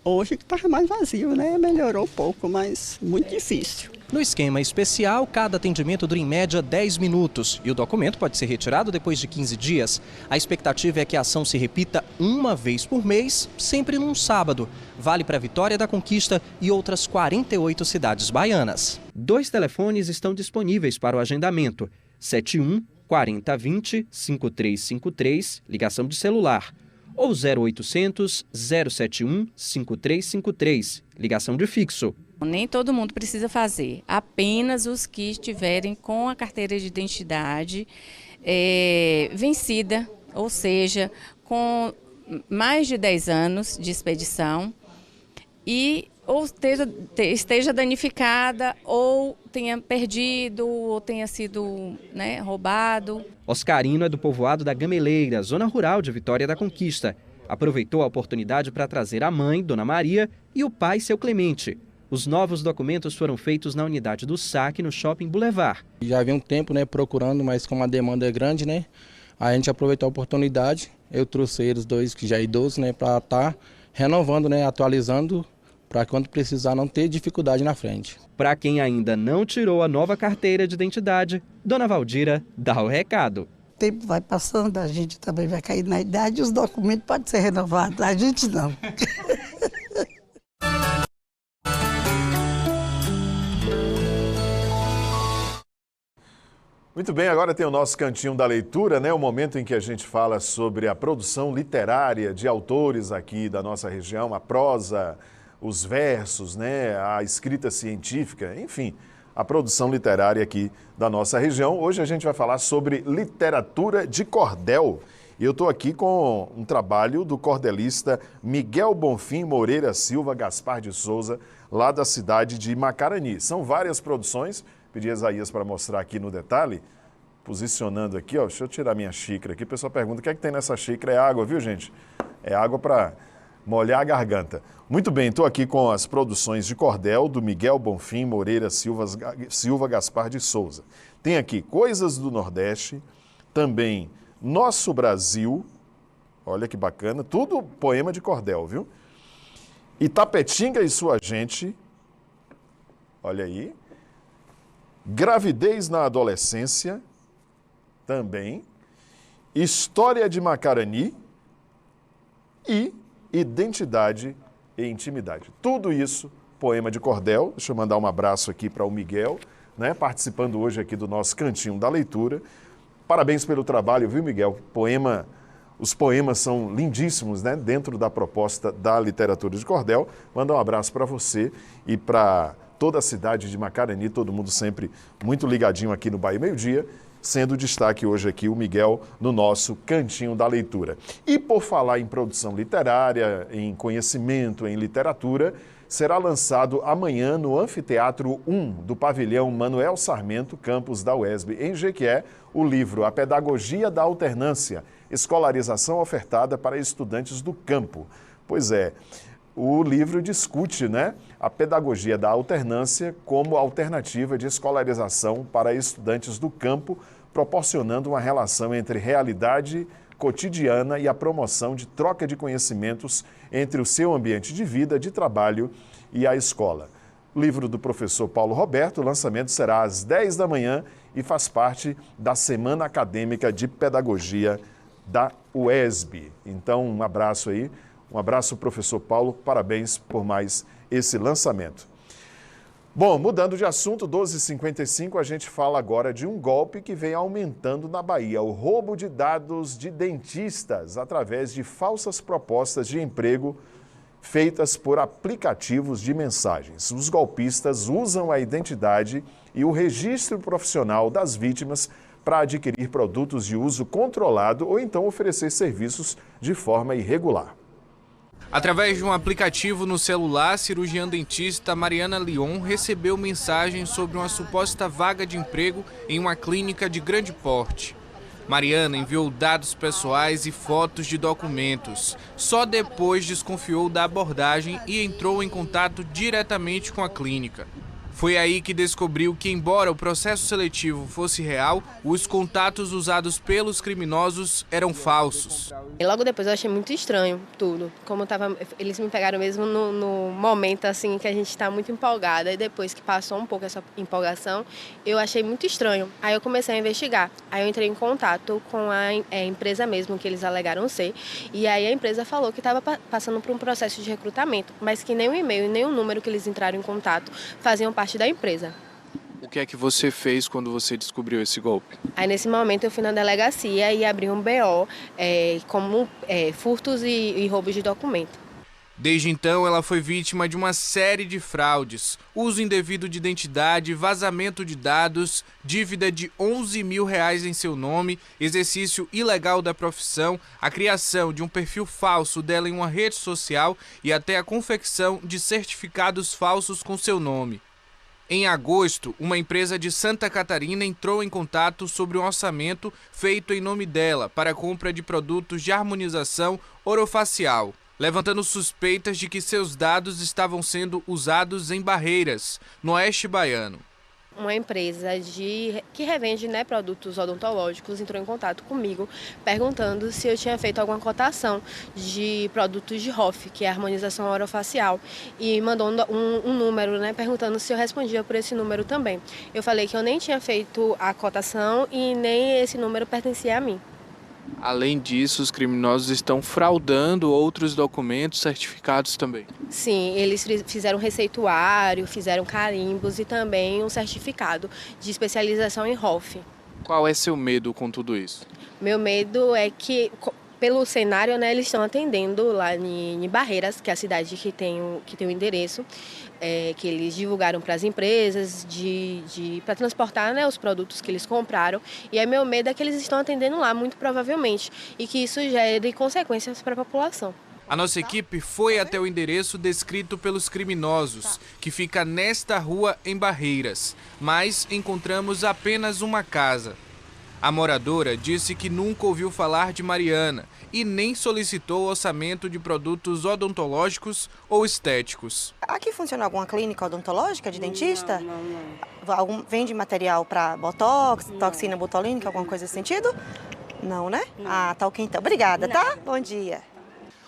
Hoje que estava mais vazio, né? Melhorou um pouco, mas muito difícil. No esquema especial, cada atendimento dura em média 10 minutos e o documento pode ser retirado depois de 15 dias. A expectativa é que a ação se repita uma vez por mês, sempre num sábado. Vale para Vitória da Conquista e outras 48 cidades baianas. 2 telefones estão disponíveis para o agendamento: 71 4020 5353, ligação de celular, ou 0800 071 5353, ligação de fixo. Nem todo mundo precisa fazer, apenas os que estiverem com a carteira de identidade vencida, ou seja, com mais de 10 anos de expedição e ou esteja danificada ou tenha perdido ou tenha sido roubado. Oscarino é do povoado da Gameleira, zona rural de Vitória da Conquista. Aproveitou a oportunidade para trazer a mãe, Dona Maria, e o pai, seu Clemente. Os novos documentos foram feitos na unidade do SAC no Shopping Boulevard. Já havia um tempo procurando, mas como a demanda é grande, a gente aproveitou a oportunidade. Eu trouxe eles dois, que já é idosos, para estar renovando, atualizando, para quando precisar não ter dificuldade na frente. Para quem ainda não tirou a nova carteira de identidade, Dona Valdira dá o recado. O tempo vai passando, a gente também vai cair na idade e os documentos podem ser renovados, a gente não. Muito bem, agora tem o nosso Cantinho da Leitura, o momento em que a gente fala sobre a produção literária de autores aqui da nossa região, a prosa, os versos, a escrita científica, enfim, a produção literária aqui da nossa região. Hoje a gente vai falar sobre literatura de cordel. E eu estou aqui com um trabalho do cordelista Miguel Bonfim Moreira Silva Gaspar de Souza, lá da cidade de Macarani. São várias produções. Pedi a Isaías para mostrar aqui no detalhe, posicionando aqui, deixa eu tirar minha xícara aqui, o pessoal pergunta, o que é que tem nessa xícara? É água, viu, gente? É água para molhar a garganta. Muito bem, estou aqui com as produções de cordel do Miguel Bonfim Moreira Silva Gaspar de Souza. Tem aqui Coisas do Nordeste, também Nosso Brasil, olha que bacana, tudo poema de cordel, viu? Itapetinga e Sua Gente, olha aí. Gravidez na Adolescência, também. História de Macarani e Identidade e Intimidade. Tudo isso, poema de cordel. Deixa eu mandar um abraço aqui para o Miguel, participando hoje aqui do nosso Cantinho da Leitura. Parabéns pelo trabalho, viu, Miguel? Os poemas são lindíssimos, dentro da proposta da literatura de cordel. Manda um abraço para você e para toda a cidade de Macarani, todo mundo sempre muito ligadinho aqui no Bahia Meio-Dia, sendo destaque hoje aqui o Miguel no nosso Cantinho da Leitura. E por falar em produção literária, em conhecimento, em literatura, será lançado amanhã no Anfiteatro 1 do Pavilhão Manuel Sarmento, campus da UESB, em Jequié, o livro A Pedagogia da Alternância, escolarização ofertada para estudantes do campo. Pois é, o livro discute a pedagogia da alternância como alternativa de escolarização para estudantes do campo, proporcionando uma relação entre realidade cotidiana e a promoção de troca de conhecimentos entre o seu ambiente de vida, de trabalho e a escola. Livro do professor Paulo Roberto, o lançamento será às 10 da manhã e faz parte da Semana Acadêmica de Pedagogia da UESB. Então, um abraço aí. Um abraço, professor Paulo, parabéns por mais esse lançamento. Bom, mudando de assunto, 12h55, a gente fala agora de um golpe que vem aumentando na Bahia, o roubo de dados de dentistas através de falsas propostas de emprego feitas por aplicativos de mensagens. Os golpistas usam a identidade e o registro profissional das vítimas para adquirir produtos de uso controlado ou então oferecer serviços de forma irregular. Através de um aplicativo no celular, a cirurgiã dentista Mariana Leon recebeu mensagem sobre uma suposta vaga de emprego em uma clínica de grande porte. Mariana enviou dados pessoais e fotos de documentos. Só depois desconfiou da abordagem e entrou em contato diretamente com a clínica. Foi aí que descobriu que, embora o processo seletivo fosse real, os contatos usados pelos criminosos eram falsos. E logo depois eu achei muito estranho tudo. Eles me pegaram mesmo no momento assim que a gente está muito empolgada. E depois que passou um pouco essa empolgação, eu achei muito estranho. Aí eu comecei a investigar. Aí eu entrei em contato com a empresa mesmo, que eles alegaram ser. E aí a empresa falou que estava passando por um processo de recrutamento, mas que nem o e-mail, nem o número que eles entraram em contato faziam parte da empresa. O que é que você fez quando você descobriu esse golpe? Aí nesse momento eu fui na delegacia e abri um BO como furtos e roubos de documento. Desde então, ela foi vítima de uma série de fraudes, uso indevido de identidade, vazamento de dados, dívida de R$11 mil em seu nome, exercício ilegal da profissão, a criação de um perfil falso dela em uma rede social e até a confecção de certificados falsos com seu nome. Em agosto, uma empresa de Santa Catarina entrou em contato sobre um orçamento feito em nome dela para a compra de produtos de harmonização orofacial, levantando suspeitas de que seus dados estavam sendo usados em Barreiras, no oeste baiano. Uma empresa que revende produtos odontológicos entrou em contato comigo perguntando se eu tinha feito alguma cotação de produtos de ROF, que é a harmonização orofacial, e mandou um número, perguntando se eu respondia por esse número também. Eu falei que eu nem tinha feito a cotação e nem esse número pertencia a mim. Além disso, os criminosos estão fraudando outros documentos certificados também. Sim, eles fizeram receituário, fizeram carimbos e também um certificado de especialização em ROF. Qual é seu medo com tudo isso? Meu medo é que, pelo cenário, eles estão atendendo lá em Barreiras, que é a cidade que tem o endereço, que eles divulgaram para as empresas para transportar os produtos que eles compraram. E aí meu medo é que eles estão atendendo lá, muito provavelmente, e que isso gere consequências para a população. A nossa equipe foi até o endereço descrito pelos criminosos, que fica nesta rua em Barreiras, mas encontramos apenas uma casa. A moradora disse que nunca ouviu falar de Mariana e nem solicitou orçamento de produtos odontológicos ou estéticos. Aqui funciona alguma clínica odontológica de dentista? Não. Vende material para botox, toxina botulínica, alguma coisa nesse sentido? Não, né? Ah, tá ok então. Obrigada, tá? Bom dia.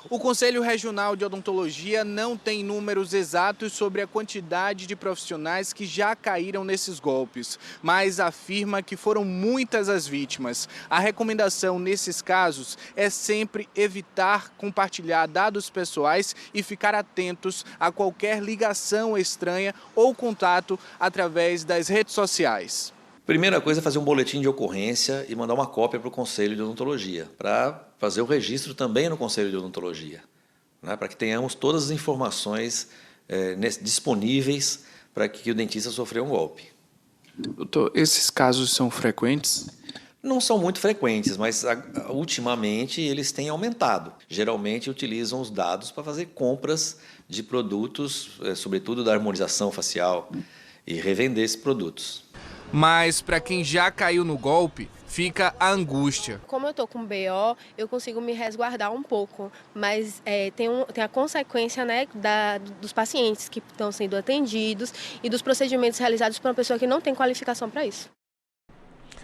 O Conselho Regional de Odontologia não tem números exatos sobre a quantidade de profissionais que já caíram nesses golpes, mas afirma que foram muitas as vítimas. A recomendação nesses casos é sempre evitar compartilhar dados pessoais e ficar atentos a qualquer ligação estranha ou contato através das redes sociais. Primeira coisa é fazer um boletim de ocorrência e mandar uma cópia para o Conselho de Odontologia, para fazer o registro também no Conselho de Odontologia, para que tenhamos todas as informações disponíveis para que o dentista sofreu um golpe. Doutor, esses casos são frequentes? Não são muito frequentes, mas ultimamente eles têm aumentado. Geralmente utilizam os dados para fazer compras de produtos, sobretudo da harmonização facial, e revender esses produtos. Mas para quem já caiu no golpe, fica a angústia. Como eu estou com BO, eu consigo me resguardar um pouco, mas tem a consequência dos pacientes que estão sendo atendidos e dos procedimentos realizados por uma pessoa que não tem qualificação para isso.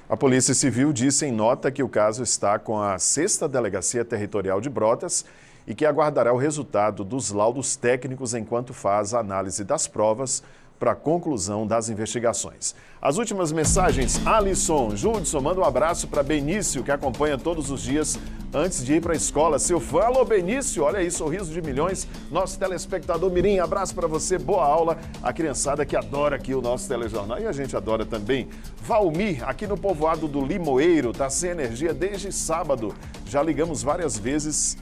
A Polícia Civil disse em nota que o caso está com a 6ª Delegacia Territorial de Brotas e que aguardará o resultado dos laudos técnicos enquanto faz a análise das provas para a conclusão das investigações. As últimas mensagens, Alisson, Judson, manda um abraço para Benício, que acompanha todos os dias antes de ir para a escola. Seu fã, alô Benício, olha aí, sorriso de milhões, nosso telespectador Mirim, abraço para você, boa aula, a criançada que adora aqui o nosso telejornal e a gente adora também. Valmir, aqui no povoado do Limoeiro, tá sem energia desde sábado, já ligamos várias vezes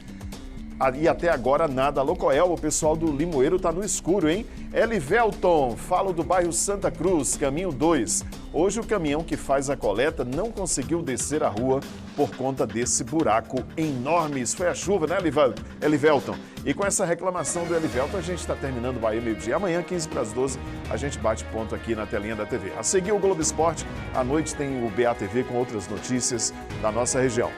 e até agora nada. Alô Coel, o pessoal do Limoeiro tá no escuro, hein? Elivelton, falo do bairro Santa Cruz, caminho 2. Hoje o caminhão que faz a coleta não conseguiu descer a rua por conta desse buraco enorme. Isso foi a chuva, né, Elivelton? E com essa reclamação do Elivelton, a gente está terminando o Bahia Meio-Dia. Amanhã, 15 para as 12, a gente bate ponto aqui na telinha da TV. A seguir o Globo Esporte, à noite tem o BATV com outras notícias da nossa região.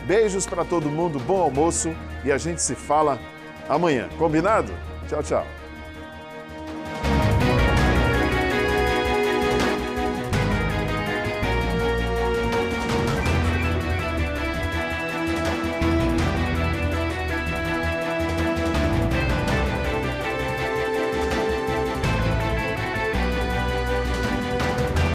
Beijos para todo mundo, bom almoço e a gente se fala amanhã. Combinado? Tchau, tchau.